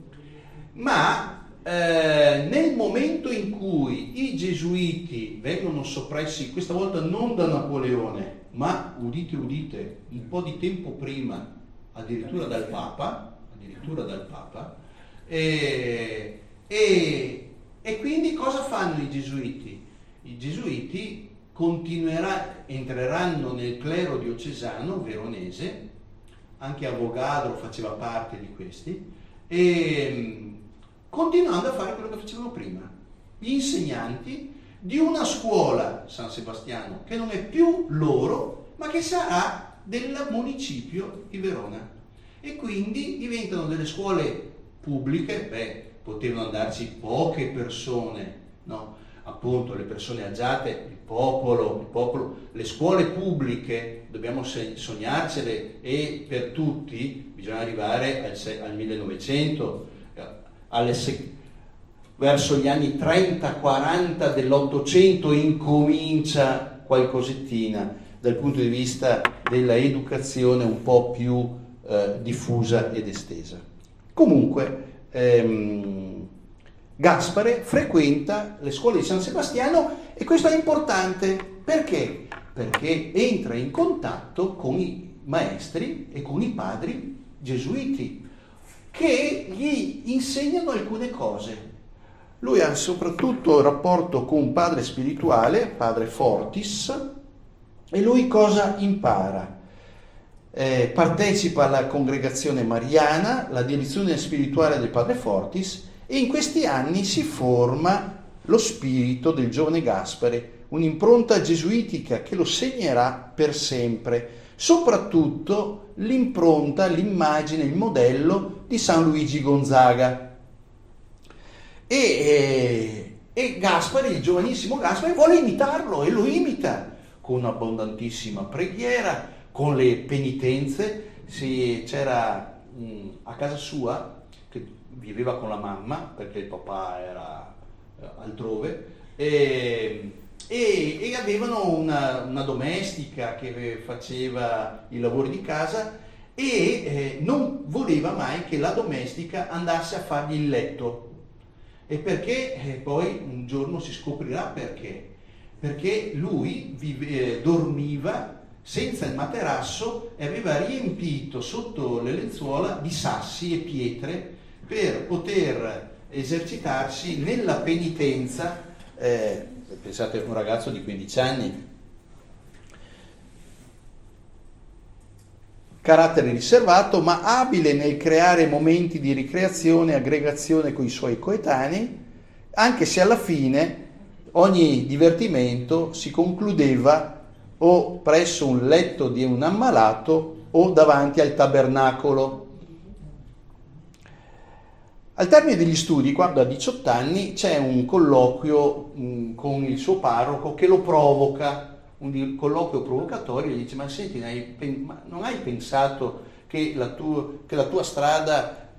ma nel momento in cui i gesuiti vengono soppressi, questa volta non da Napoleone, ma udite, un po' di tempo prima, addirittura dal Papa, e quindi cosa fanno i gesuiti? I gesuiti entreranno nel clero diocesano veronese, anche Avogadro faceva parte di questi, e continuando a fare quello che facevano prima, gli insegnanti di una scuola San Sebastiano che non è più loro, ma che sarà del municipio di Verona, e quindi diventano delle scuole pubbliche. Potevano andarci poche persone, no? Appunto le persone agiate, il popolo, le scuole pubbliche dobbiamo sognarcele, e per tutti bisogna arrivare al 1900, verso gli anni 30-40 dell'800 incomincia qualcosettina dal punto di vista della educazione un po' più diffusa ed estesa. Comunque Gaspare frequenta le scuole di San Sebastiano, e questo è importante perché entra in contatto con i maestri e con i padri gesuiti che gli insegnano alcune cose. Lui ha soprattutto rapporto con un padre spirituale, padre Fortis, e lui cosa impara? Partecipa alla congregazione mariana, la direzione spirituale del padre Fortis, e in questi anni si forma lo spirito del giovane Gaspare, un'impronta gesuitica che lo segnerà per sempre, soprattutto l'impronta, l'immagine, il modello di San Luigi Gonzaga. E Gaspare, il giovanissimo Gaspare, vuole imitarlo, e lo imita con abbondantissima preghiera, con le penitenze. C'era a casa sua, che viveva con la mamma perché il papà era altrove, e avevano una domestica che faceva i lavori di casa, e non voleva mai che la domestica andasse a fargli il letto. E perché poi un giorno si scoprirà perché lui dormiva senza il materasso e aveva riempito sotto le lenzuola di sassi e pietre per poter esercitarsi nella penitenza. Pensate a un ragazzo di 15 anni, carattere riservato ma abile nel creare momenti di ricreazione e aggregazione con i suoi coetanei, anche se alla fine ogni divertimento si concludeva o presso un letto di un ammalato o davanti al tabernacolo. Al termine degli studi, quando ha 18 anni, c'è un colloquio con il suo parroco che lo provoca, un colloquio provocatorio, gli dice: ma senti, ma non hai pensato che la tua strada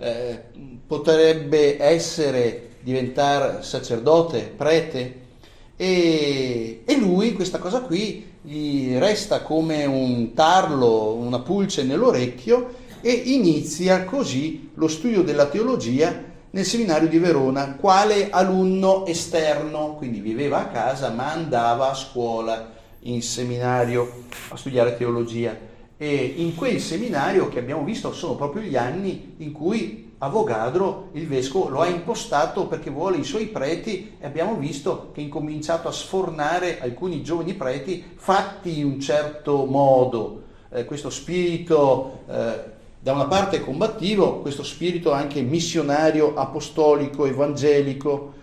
potrebbe essere diventare sacerdote, prete? E lui questa cosa qui gli resta come un tarlo, una pulce nell'orecchio, e inizia così lo studio della teologia nel seminario di Verona quale alunno esterno, quindi viveva a casa ma andava a scuola in seminario a studiare teologia. E in quel seminario, che abbiamo visto, sono proprio gli anni in cui Avogadro, il vescovo, lo ha impostato perché vuole i suoi preti, e abbiamo visto che ha incominciato a sfornare alcuni giovani preti fatti in un certo modo, questo spirito da una parte combattivo, questo spirito anche missionario, apostolico, evangelico.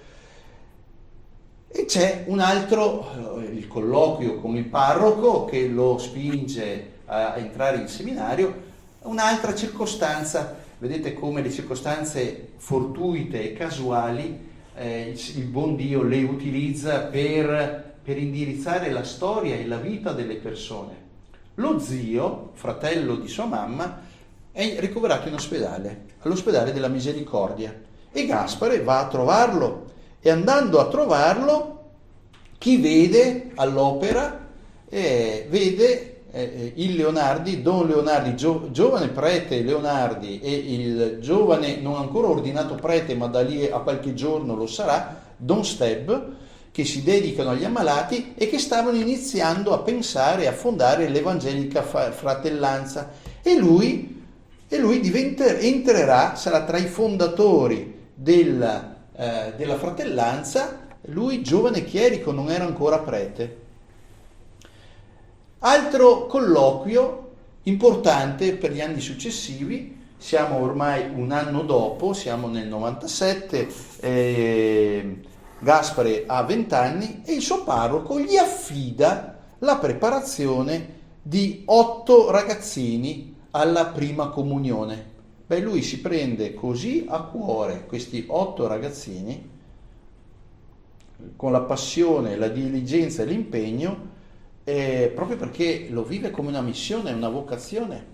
E c'è un altro, il colloquio con il parroco che lo spinge a entrare in seminario, un'altra circostanza. Vedete come le circostanze fortuite e casuali il buon Dio le utilizza per indirizzare la storia e la vita delle persone. Lo zio, fratello di sua mamma, è ricoverato in ospedale, all'ospedale della Misericordia, e Gaspare va a trovarlo, e andando a trovarlo, chi vede all'opera? Vede il Leonardi, Don Leonardi, giovane prete Leonardi, e il giovane non ancora ordinato prete, ma da lì a qualche giorno lo sarà, Don Steb, che si dedicano agli ammalati e che stavano iniziando a pensare a fondare l'Evangelica Fratellanza, e lui entrerà, sarà tra i fondatori della Fratellanza. Lui, giovane chierico, non era ancora prete. Altro colloquio importante per gli anni successivi, siamo ormai un anno dopo, siamo nel 97, Gaspare ha 20 anni e il suo parroco gli affida la preparazione di 8 ragazzini alla prima comunione. Lui si prende così a cuore questi 8 ragazzini, con la passione, la diligenza e l'impegno, proprio perché lo vive come una missione, una vocazione,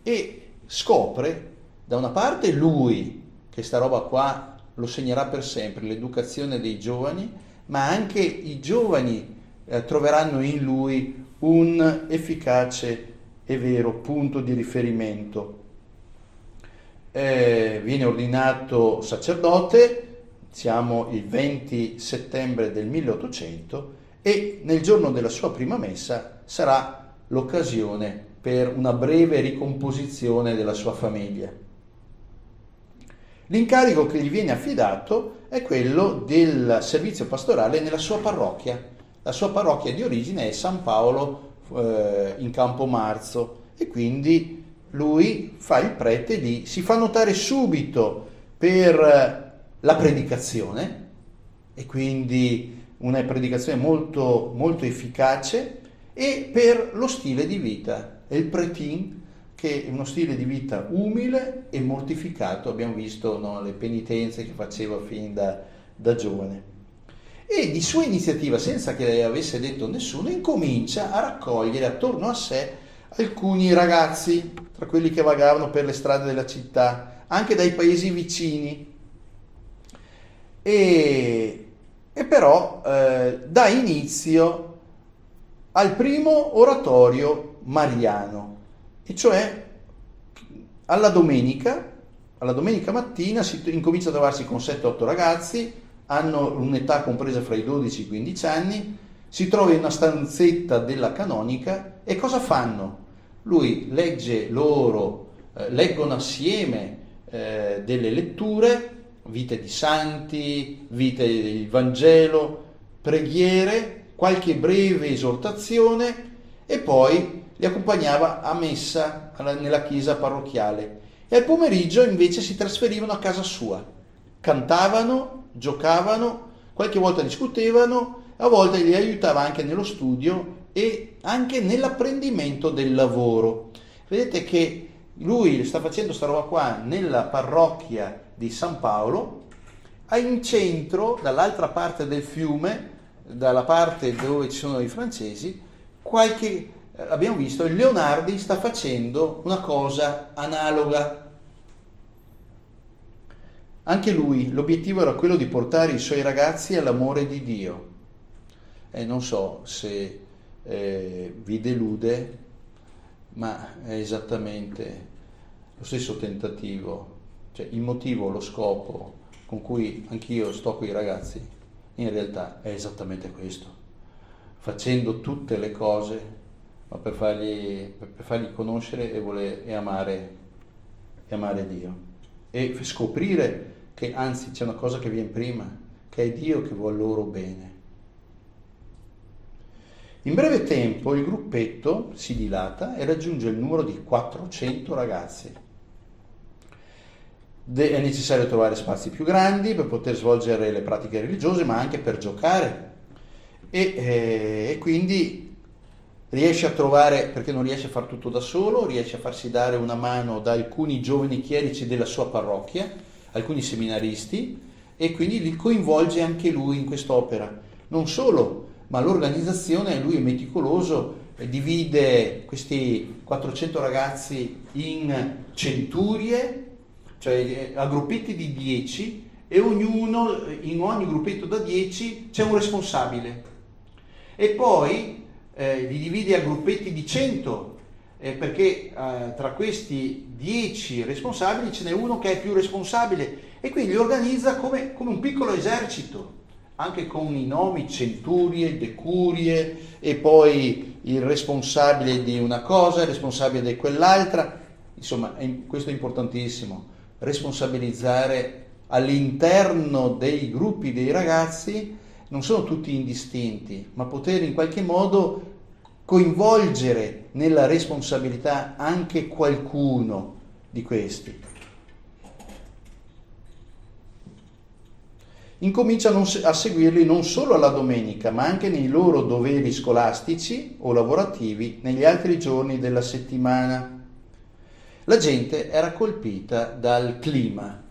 e scopre da una parte lui che sta roba qua lo segnerà per sempre, l'educazione dei giovani, ma anche i giovani troveranno in lui un efficace e vero punto di riferimento. Viene ordinato sacerdote, siamo il 20 settembre del 1800, e nel giorno della sua prima messa sarà l'occasione per una breve ricomposizione della sua famiglia. L'incarico che gli viene affidato è quello del servizio pastorale nella sua parrocchia. La sua parrocchia di origine è San Paolo in Campomarzo, e quindi lui fa il prete lì, si fa notare subito per la predicazione, e quindi una predicazione molto, molto efficace, e per lo stile di vita, il pretin, che è uno stile di vita umile e mortificato. Abbiamo visto, no, le penitenze che faceva fin da giovane. E di sua iniziativa, senza che avesse detto nessuno, incomincia a raccogliere attorno a sé alcuni ragazzi, tra quelli che vagavano per le strade della città, anche dai paesi vicini, e però dà inizio al primo oratorio mariano, e cioè alla domenica mattina si incomincia a trovarsi con 7-8 ragazzi, hanno un'età compresa fra i 12 e i 15 anni, si trova in una stanzetta della canonica, e cosa fanno? Lui legge loro, leggono assieme delle letture, vite di santi, vite del Vangelo, preghiere, qualche breve esortazione e poi li accompagnava a messa nella chiesa parrocchiale. E al pomeriggio invece si trasferivano a casa sua, cantavano, giocavano, qualche volta discutevano, a volte li aiutava anche nello studio e anche nell'apprendimento del lavoro. Vedete che lui sta facendo sta roba qua nella parrocchia di San Paolo, in centro, dall'altra parte del fiume, dalla parte dove ci sono i francesi, abbiamo visto, il Leonardi sta facendo una cosa analoga. Anche lui, l'obiettivo era quello di portare i suoi ragazzi all'amore di Dio. Non so se vi delude, ma è esattamente lo stesso tentativo, cioè il motivo, lo scopo con cui anch'io sto con i ragazzi, in realtà è esattamente questo, facendo tutte le cose, ma per fargli conoscere e amare Dio e scoprire che anzi c'è una cosa che viene prima, che è Dio che vuole loro bene. In breve tempo il gruppetto si dilata e raggiunge il numero di 400 ragazzi. È necessario trovare spazi più grandi per poter svolgere le pratiche religiose, ma anche per giocare. E quindi riesce a trovare, perché non riesce a far tutto da solo, riesce a farsi dare una mano da alcuni giovani chierici della sua parrocchia, alcuni seminaristi, e quindi li coinvolge anche lui in quest'opera. Non solo, ma l'organizzazione, lui è meticoloso, divide questi 400 ragazzi in centurie, cioè a gruppetti di 10, e in ogni gruppetto da 10 c'è un responsabile. E poi li divide a gruppetti di 100, perché tra questi 10 responsabili ce n'è uno che è più responsabile, e quindi li organizza come un piccolo esercito, anche con i nomi centurie, decurie, e poi il responsabile di una cosa, il responsabile di quell'altra. Insomma, questo è importantissimo, responsabilizzare all'interno dei gruppi dei ragazzi, non sono tutti indistinti, ma poter in qualche modo coinvolgere nella responsabilità anche qualcuno di questi. Incominciano a seguirli non solo alla domenica, ma anche nei loro doveri scolastici o lavorativi negli altri giorni della settimana. La gente era colpita dal clima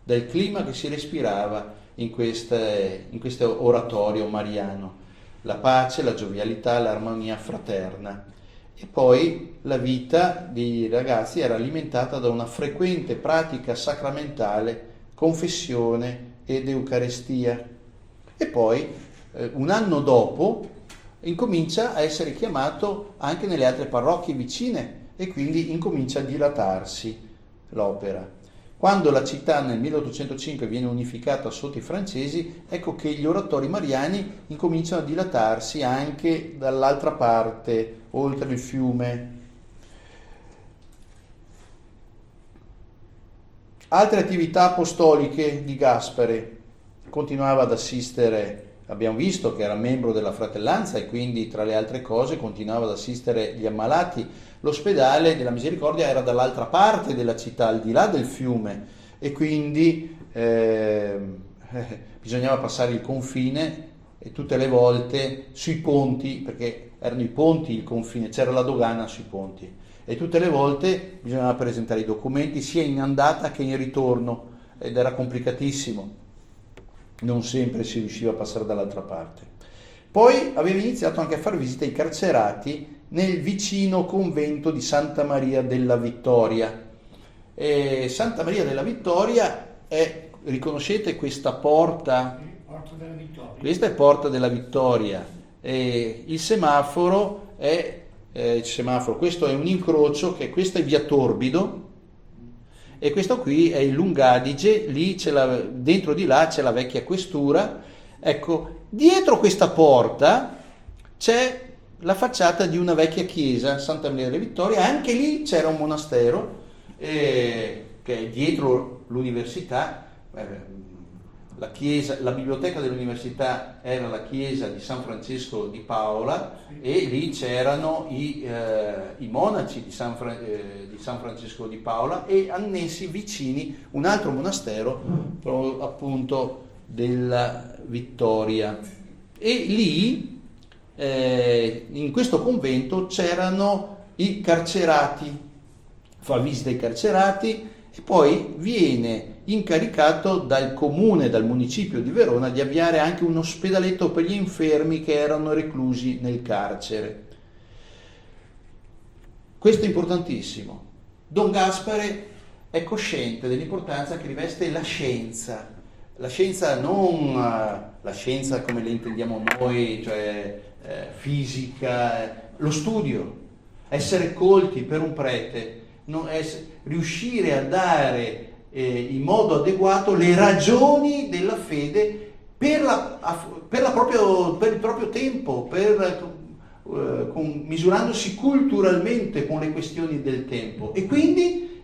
che si respirava in questo oratorio mariano, la pace, la giovialità, l'armonia fraterna. E poi la vita dei ragazzi era alimentata da una frequente pratica sacramentale, confessione ed Eucaristia. E poi un anno dopo incomincia a essere chiamato anche nelle altre parrocchie vicine, e quindi incomincia a dilatarsi l'opera. Quando la città nel 1805 viene unificata sotto i francesi, ecco che gli oratori mariani incominciano a dilatarsi anche dall'altra parte, oltre il fiume. Altre attività apostoliche di Gaspare: continuava ad assistere, abbiamo visto che era membro della fratellanza e quindi tra le altre cose continuava ad assistere gli ammalati. L'ospedale della Misericordia era dall'altra parte della città, al di là del fiume, e quindi bisognava passare il confine, e tutte le volte sui ponti, perché erano i ponti il confine, c'era la dogana sui ponti, e tutte le volte bisognava presentare i documenti sia in andata che in ritorno, ed era complicatissimo, non sempre si riusciva a passare dall'altra parte. Poi aveva iniziato anche a fare visite ai carcerati nel vicino convento di Santa Maria della Vittoria. E Santa Maria della Vittoria è, riconoscete questa porta? Porta della Vittoria. Questa è Porta della Vittoria, e il semaforo è questo è un incrocio, che questo è via Torbido e questo qui è il Lungadige, lì dentro di là c'è la vecchia questura. Ecco, dietro questa porta c'è la facciata di una vecchia chiesa, Santa Maria della Vittoria. Anche lì c'era un monastero che è dietro l'università, la chiesa, la biblioteca dell'università era la chiesa di San Francesco di Paola, e lì c'erano i monaci di San Francesco di Paola, e annessi vicini un altro monastero appunto della Vittoria. E lì in questo convento c'erano i carcerati, fa visita ai carcerati, e poi viene incaricato dal comune, dal municipio di Verona, di avviare anche un ospedaletto per gli infermi che erano reclusi nel carcere. Questo è importantissimo. Don Gaspare è cosciente dell'importanza che riveste la scienza non la scienza come la intendiamo noi, cioè fisica, lo studio, essere colti per un prete, riuscire a dare in modo adeguato le ragioni della fede per il proprio tempo, misurandosi culturalmente con le questioni del tempo. E quindi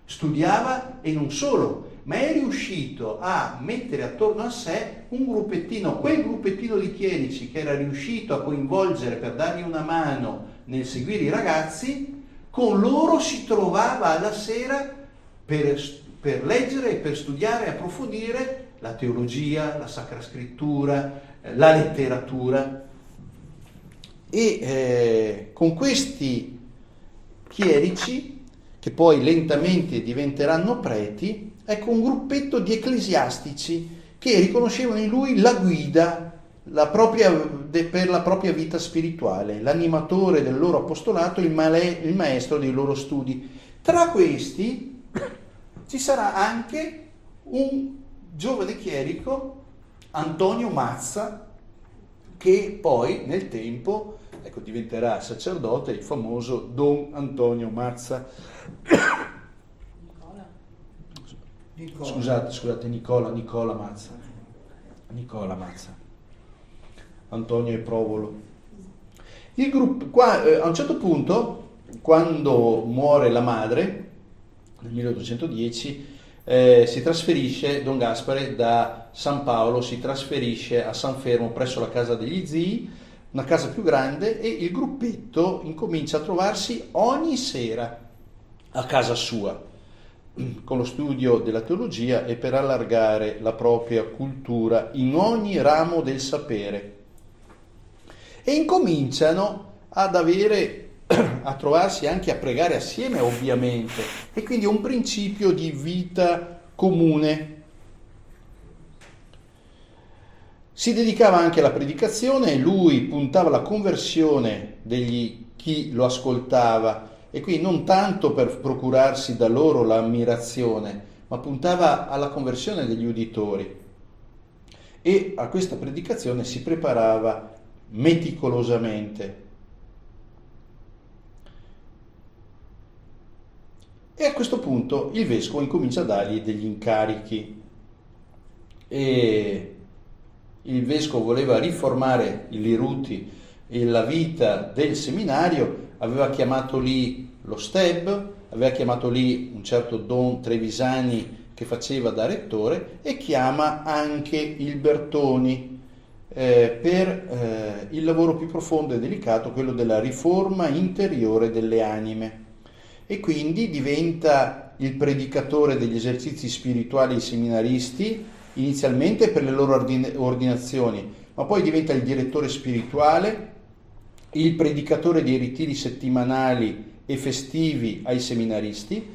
studiava, e non solo, ma è riuscito a mettere attorno a sé quel gruppettino di chierici che era riuscito a coinvolgere per dargli una mano nel seguire i ragazzi. Con loro si trovava alla sera per leggere e per studiare e approfondire la teologia, la Sacra Scrittura, la letteratura. E con questi chierici, che poi lentamente diventeranno preti, ecco un gruppetto di ecclesiastici che riconoscevano in lui la guida per la propria vita spirituale, l'animatore del loro apostolato, il maestro dei loro studi. Tra questi ci sarà anche un giovane chierico, Antonio Mazza, che poi nel tempo diventerà sacerdote, il famoso Don Antonio Mazza. Scusate, Nicola Mazza. Antonio e Provolo. Il gruppo qua, a un certo punto, quando muore la madre nel 1810, si trasferisce Don Gaspare da San Paolo, si trasferisce a San Fermo presso la casa degli zii, una casa più grande, e il gruppetto incomincia a trovarsi ogni sera a casa sua con lo studio della teologia e per allargare la propria cultura in ogni ramo del sapere. E incominciano a trovarsi anche a pregare assieme, ovviamente, e quindi un principio di vita comune. Si dedicava anche alla predicazione, e lui puntava alla conversione di chi lo ascoltava, e qui non tanto per procurarsi da loro l'ammirazione, ma puntava alla conversione degli uditori. E a questa predicazione si preparava meticolosamente. E a questo punto il vescovo incomincia a dargli degli incarichi, e il vescovo voleva riformare i Liruti e la vita del seminario, aveva chiamato lì lo Steb, aveva chiamato lì un certo Don Trevisani che faceva da rettore, e chiama anche il Bertoni per il lavoro più profondo e delicato, quello della riforma interiore delle anime. E quindi diventa il predicatore degli esercizi spirituali ai seminaristi, inizialmente per le loro ordinazioni, ma poi diventa il direttore spirituale, il predicatore dei ritiri settimanali e festivi ai seminaristi.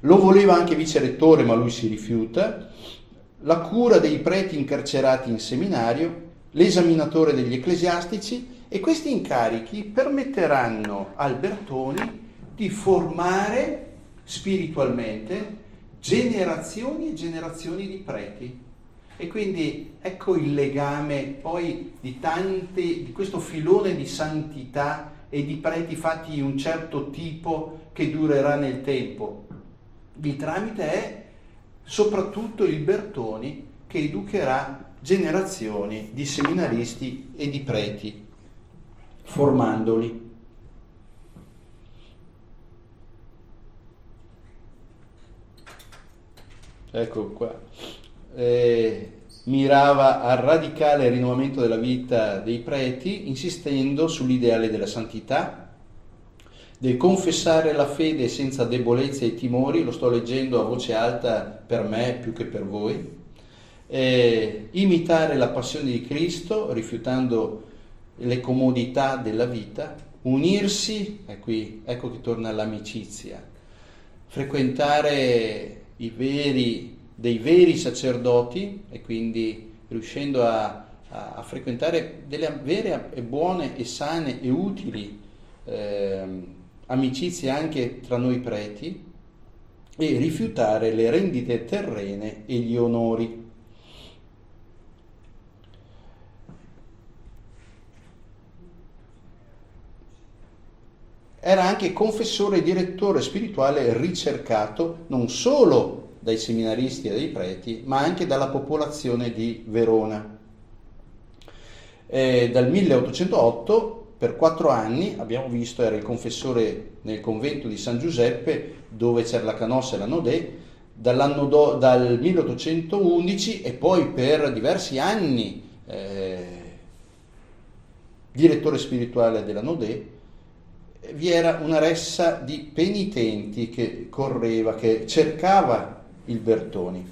Lo voleva anche vicerettore, ma lui si rifiuta. La cura dei preti incarcerati in seminario, l'esaminatore degli ecclesiastici, e questi incarichi permetteranno al Bertoni di formare spiritualmente generazioni e generazioni di preti. E quindi ecco il legame poi di questo filone di santità e di preti fatti di un certo tipo che durerà nel tempo. Il tramite è soprattutto il Bertoni che educherà generazioni di seminaristi e di preti, formandoli. ecco qua, mirava al radicale rinnovamento della vita dei preti, insistendo sull'ideale della santità, del confessare la fede senza debolezza e timori, lo sto leggendo a voce alta per me più che per voi, imitare la passione di Cristo, rifiutando le comodità della vita, unirsi, e qui ecco che torna l'amicizia, frequentare dei veri sacerdoti, e quindi riuscendo a frequentare delle vere e buone e sane e utili amicizie anche tra noi preti, e rifiutare le rendite terrene e gli onori. Era anche confessore e direttore spirituale ricercato non solo dai seminaristi e dai preti, ma anche dalla popolazione di Verona. Dal 1808 per 4 anni, abbiamo visto, era il confessore nel convento di San Giuseppe, dove c'era la Canossa e la Nodè, dal 1811, e poi per diversi anni direttore spirituale della Nodè. Vi era una ressa di penitenti che correva, che cercava il Bertoni.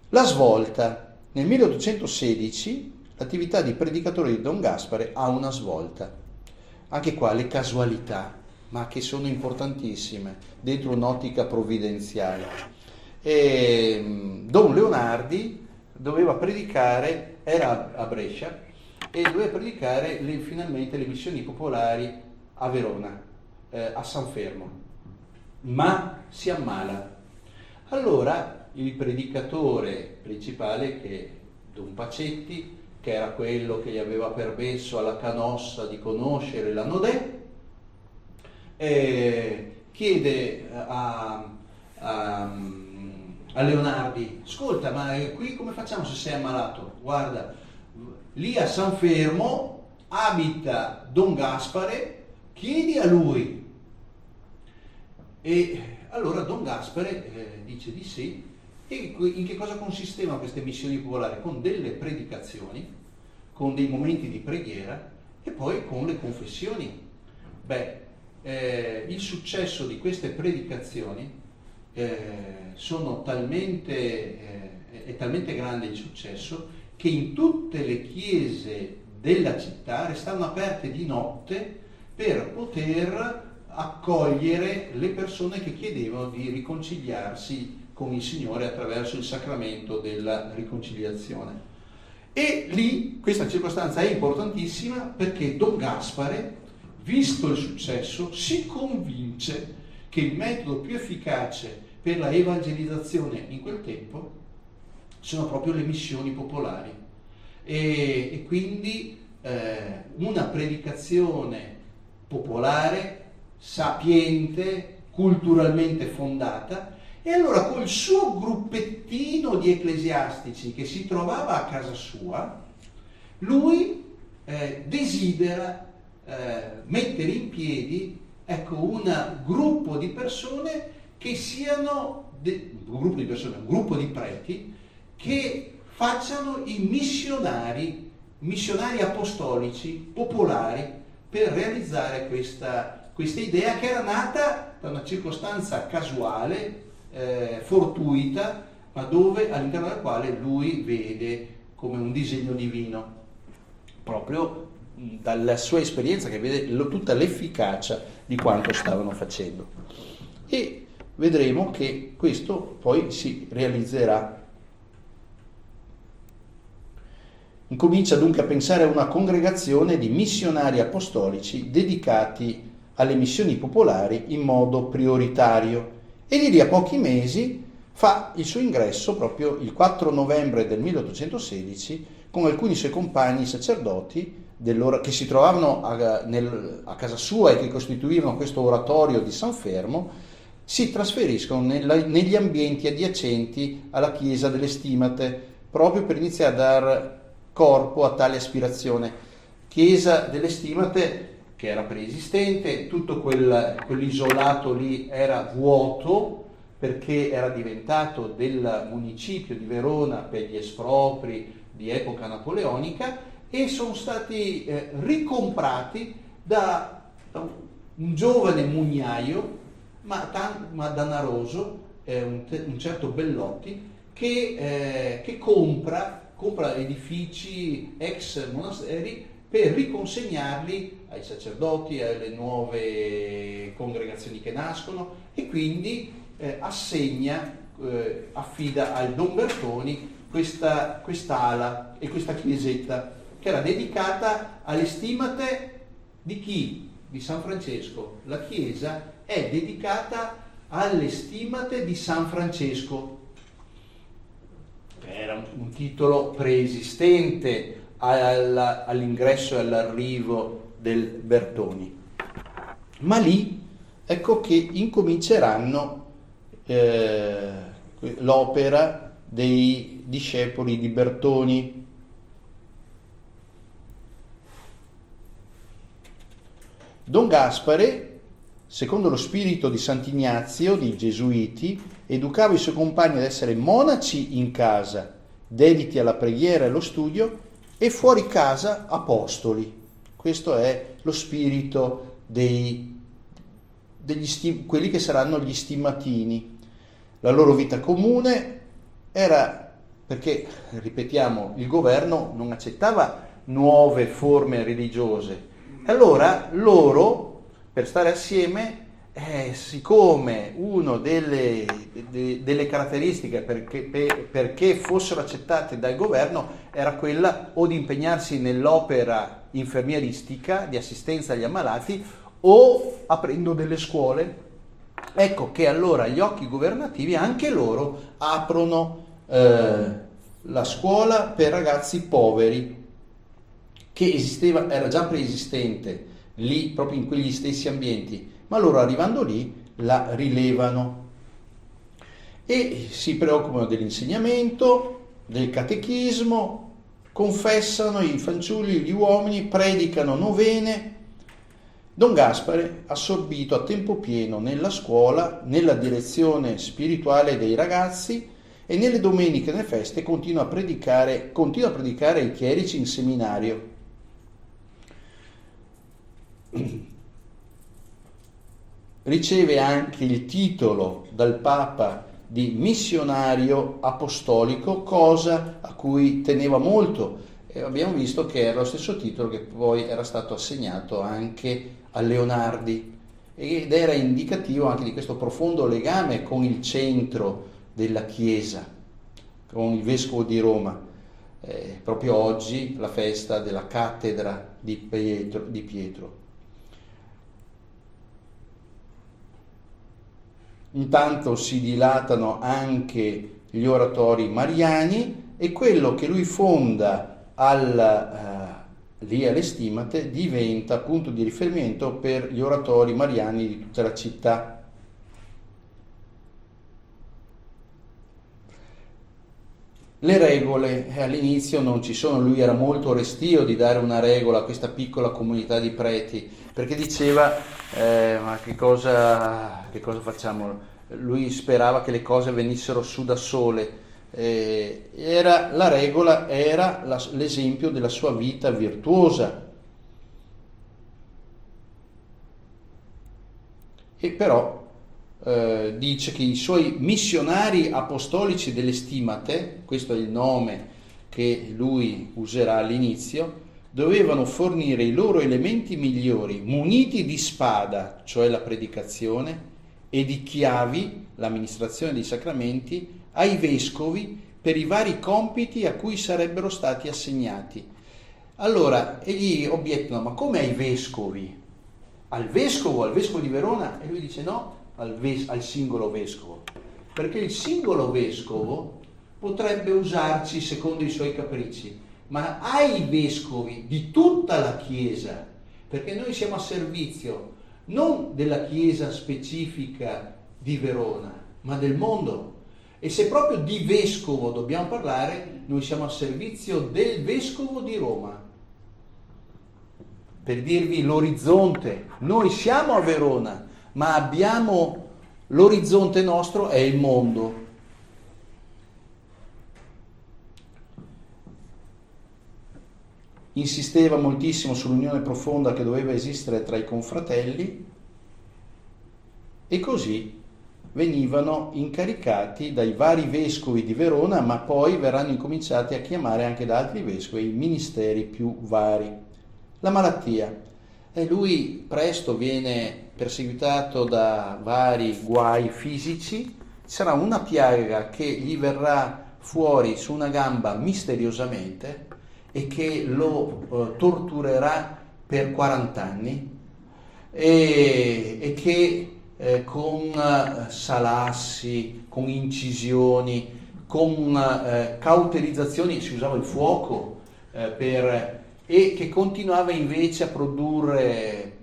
La svolta. Nel 1816 l'attività di predicatore di Don Gaspare ha una svolta. Anche qua le casualità, ma che sono importantissime, dentro un'ottica provvidenziale. Don Leonardi doveva predicare, era a Brescia, e doveva predicare finalmente le missioni popolari a Verona, a San Fermo, ma si ammala. Allora il predicatore principale, che è Don Pacetti, che era quello che gli aveva permesso alla Canossa di conoscere la Nodè, chiede a Leonardi: ascolta, ma qui come facciamo se sei ammalato? Guarda, lì a San Fermo abita Don Gaspare, chiedi a lui. E allora Don Gaspare dice di sì. E in che cosa consistevano queste missioni popolari? Con delle predicazioni, con dei momenti di preghiera e poi con le confessioni. Il successo di queste predicazioni è talmente grande il successo che in tutte le chiese della città restavano aperte di notte per poter accogliere le persone che chiedevano di riconciliarsi con il Signore attraverso il sacramento della riconciliazione. E lì questa circostanza è importantissima, perché Don Gaspare, visto il successo, si convince che il metodo più efficace per la evangelizzazione in quel tempo sono proprio le missioni popolari, e quindi una predicazione popolare, sapiente, culturalmente fondata. E allora col suo gruppettino di ecclesiastici che si trovava a casa sua, lui desidera mettere in piedi, un gruppo di persone che siano un gruppo di preti che facciano i missionari apostolici popolari, per realizzare questa idea che era nata da una circostanza casuale, fortuita, ma all'interno della quale lui vede come un disegno divino, proprio dalla sua esperienza, che vede tutta l'efficacia di quanto stavano facendo. E vedremo che questo poi si realizzerà. Incomincia dunque a pensare a una congregazione di missionari apostolici dedicati alle missioni popolari in modo prioritario, e di lì a pochi mesi fa il suo ingresso proprio il 4 novembre del 1816 con alcuni suoi compagni sacerdoti che si trovavano a casa sua e che costituivano questo oratorio di San Fermo. Si trasferiscono negli ambienti adiacenti alla chiesa delle Stimate, proprio per iniziare a dar corpo a tale aspirazione. Chiesa delle Stimate, che era preesistente, tutto quell'isolato lì era vuoto, perché era diventato del municipio di Verona per gli espropri di epoca napoleonica, e sono stati ricomprati da un giovane mugnaio, ma danaroso, un certo Bellotti, che compra edifici ex monasteri per riconsegnarli ai sacerdoti, alle nuove congregazioni che nascono, e quindi affida al Don Bertoni quest'ala e questa chiesetta, che era dedicata alle stimate di chi? Di San Francesco. La chiesa è dedicata alle stimate di San Francesco. Era un titolo preesistente all'ingresso e all'arrivo del Bertoni. Ma lì ecco che incominceranno l'opera dei discepoli di Bertoni. Don Gaspare, secondo lo spirito di Sant'Ignazio, di Gesuiti, educava i suoi compagni ad essere monaci in casa, dediti alla preghiera e allo studio, e fuori casa apostoli. Questo è lo spirito quelli che saranno gli stimatini. La loro vita comune era, perché, ripetiamo, il governo non accettava nuove forme religiose. Allora loro, per stare assieme, siccome una delle caratteristiche perché fossero accettate dal governo era quella o di impegnarsi nell'opera infermieristica di assistenza agli ammalati o aprendo delle scuole, ecco che allora gli occhi governativi anche loro aprono la scuola per ragazzi poveri, che era già preesistente lì, proprio in quegli stessi ambienti, ma loro arrivando lì la rilevano e si preoccupano dell'insegnamento, del catechismo, confessano i fanciulli, gli uomini, predicano novene. Don Gaspare, assorbito a tempo pieno nella scuola, nella direzione spirituale dei ragazzi, e nelle domeniche e nelle feste continua a predicare ai chierici in seminario. Riceve anche il titolo dal Papa di missionario apostolico, cosa a cui teneva molto, e abbiamo visto che era lo stesso titolo che poi era stato assegnato anche a Leonardi, ed era indicativo anche di questo profondo legame con il centro della Chiesa, con il Vescovo di Roma. Proprio oggi la festa della cattedra di Pietro. Intanto si dilatano anche gli oratori mariani, e quello che lui fonda lì alle Stimate diventa punto di riferimento per gli oratori mariani di tutta la città. Le regole all'inizio non ci sono, lui era molto restio di dare una regola a questa piccola comunità di preti, perché diceva ma che cosa facciamo? Lui sperava che le cose venissero su da sole. La regola era l'esempio della sua vita virtuosa, e però dice che i suoi missionari apostolici delle Stimate, questo è il nome che lui userà all'inizio, dovevano fornire i loro elementi migliori, muniti di spada, cioè la predicazione, e di chiavi, l'amministrazione dei sacramenti, ai vescovi per i vari compiti a cui sarebbero stati assegnati. Allora, egli obiettano: ma come ai vescovi? Al vescovo di Verona? E lui dice no, al singolo vescovo, perché il singolo vescovo potrebbe usarci secondo i suoi capricci, ma ai vescovi di tutta la Chiesa, perché noi siamo a servizio non della Chiesa specifica di Verona, ma del mondo. E se proprio di vescovo dobbiamo parlare, noi siamo a servizio del vescovo di Roma. Per dirvi l'orizzonte, noi siamo a Verona, ma abbiamo L'orizzonte nostro è il mondo. Insisteva moltissimo sull'unione profonda che doveva esistere tra i confratelli e così venivano incaricati dai vari vescovi di Verona, ma poi verranno incominciati a chiamare anche da altri vescovi i ministeri più vari. La malattia. E lui presto viene perseguitato da vari guai fisici, ci sarà una piaga che gli verrà fuori su una gamba misteriosamente e che lo torturerà per 40 anni e che con salassi, con incisioni, con cauterizzazioni, si usava il fuoco e che continuava invece a produrre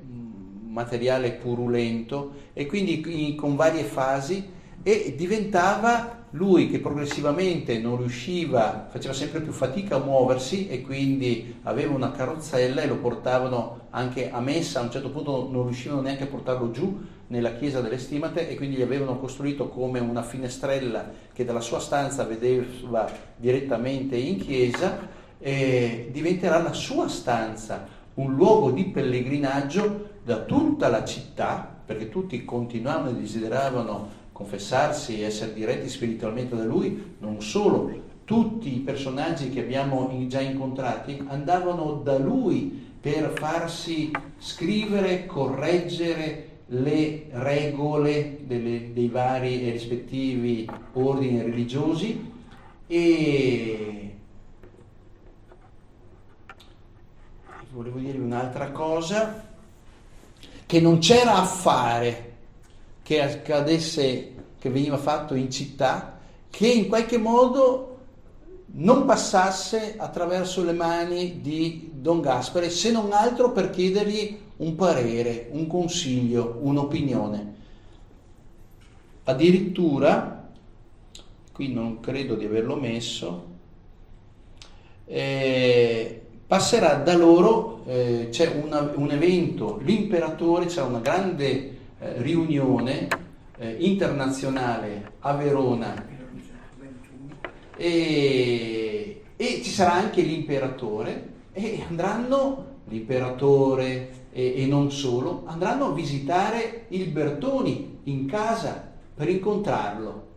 materiale purulento e quindi con varie fasi, e diventava lui che progressivamente non riusciva, faceva sempre più fatica a muoversi e quindi aveva una carrozzella e lo portavano anche a messa, a un certo punto non riuscivano neanche a portarlo giù nella chiesa delle Stimate e quindi gli avevano costruito come una finestrella che dalla sua stanza vedeva direttamente in chiesa, e diventerà la sua stanza un luogo di pellegrinaggio da tutta la città, perché tutti continuavano e desideravano confessarsi e essere diretti spiritualmente da lui. Non solo, tutti i personaggi che abbiamo già incontrati andavano da lui per farsi scrivere, correggere le regole dei vari e rispettivi ordini religiosi. E volevo dirvi un'altra cosa, che non c'era affare che accadesse, che veniva fatto in città, che in qualche modo non passasse attraverso le mani di Don Gaspare, se non altro per chiedergli un parere, un consiglio, un'opinione. Addirittura, qui non credo di averlo messo, passerà da loro, c'è un evento, l'imperatore, c'è una grande riunione internazionale a Verona e ci sarà anche l'imperatore, e andranno l'imperatore e non solo, andranno a visitare il Bertoni in casa per incontrarlo.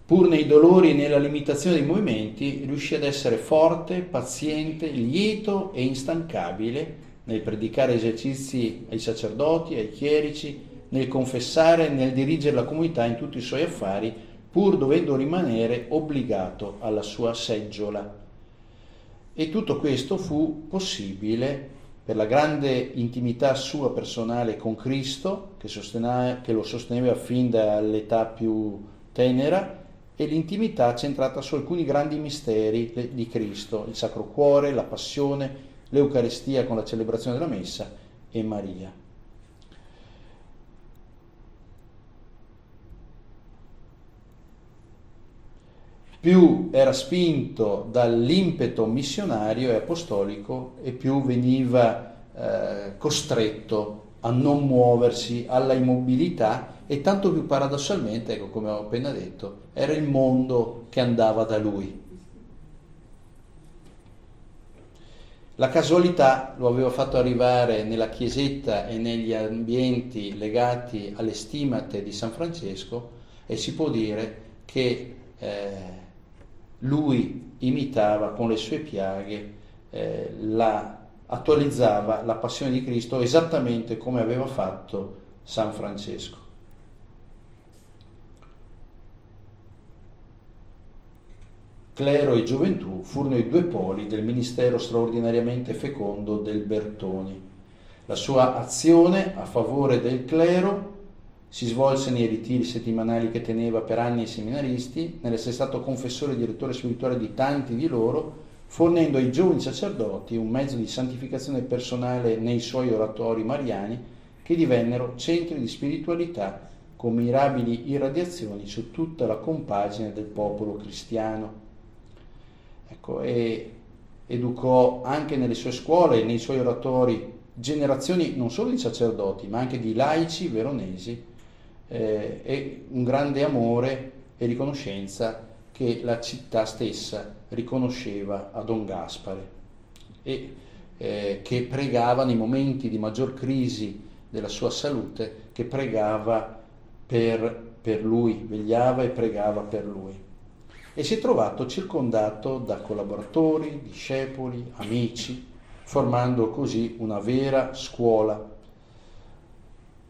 Pur nei dolori e nella limitazione dei movimenti, riuscì ad essere forte, paziente, lieto e instancabile nel predicare esercizi ai sacerdoti, ai chierici, nel confessare, nel dirigere la comunità in tutti i suoi affari, pur dovendo rimanere obbligato alla sua seggiola. E tutto questo fu possibile per la grande intimità sua personale con Cristo, che lo sosteneva fin dall'età più tenera, e l'intimità centrata su alcuni grandi misteri di Cristo, il Sacro Cuore, la Passione, l'Eucaristia con la celebrazione della Messa e Maria. Più era spinto dall'impeto missionario e apostolico e più veniva costretto a non muoversi, alla immobilità, e tanto più paradossalmente, ecco, come ho appena detto, era il mondo che andava da lui. La casualità lo aveva fatto arrivare nella chiesetta e negli ambienti legati alle Stimate di San Francesco, e si può dire che lui imitava con le sue piaghe, attualizzava la passione di Cristo esattamente come aveva fatto San Francesco. Clero e gioventù furono i due poli del ministero straordinariamente fecondo del Bertoni. La sua azione a favore del clero si svolse nei ritiri settimanali che teneva per anni ai seminaristi, nell'essere stato confessore e direttore spirituale di tanti di loro, fornendo ai giovani sacerdoti un mezzo di santificazione personale nei suoi oratori mariani, che divennero centri di spiritualità con mirabili irradiazioni su tutta la compagine del popolo cristiano. Ecco, e educò anche nelle sue scuole e nei suoi oratori generazioni non solo di sacerdoti ma anche di laici veronesi, e un grande amore e riconoscenza che la città stessa riconosceva a Don Gaspare, e che pregava nei momenti di maggior crisi della sua salute, che pregava per lui, vegliava e pregava per lui. E si è trovato circondato da collaboratori, discepoli, amici, formando così una vera scuola,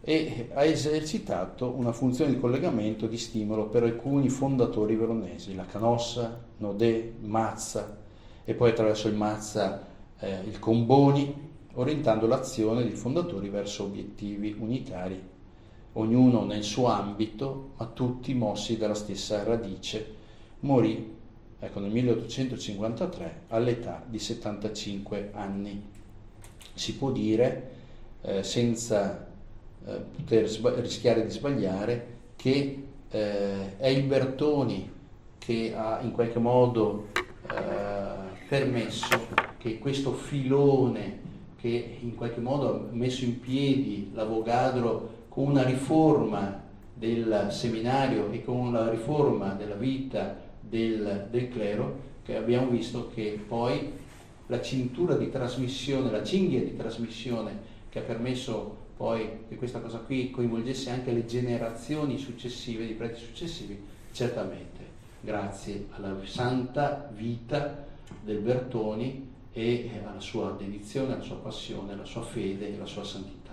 e ha esercitato una funzione di collegamento, di stimolo per alcuni fondatori veronesi, la Canossa, Nodè, Mazza, e poi attraverso il Mazza il Comboni, orientando l'azione dei fondatori verso obiettivi unitari, ognuno nel suo ambito, ma tutti mossi dalla stessa radice. Morì, nel 1853 all'età di 75 anni. Si può dire, senza poter rischiare di sbagliare, che è il Bertoni che ha in qualche modo permesso che questo filone, che in qualche modo ha messo in piedi l'Avogadro con una riforma del seminario e con la riforma della vita del clero, che abbiamo visto che poi la cintura di trasmissione, la cinghia di trasmissione che ha permesso poi che questa cosa qui coinvolgesse anche le generazioni successive, di preti successivi, certamente grazie alla santa vita del Bertoni e alla sua dedizione, alla sua passione, alla sua fede e alla sua santità.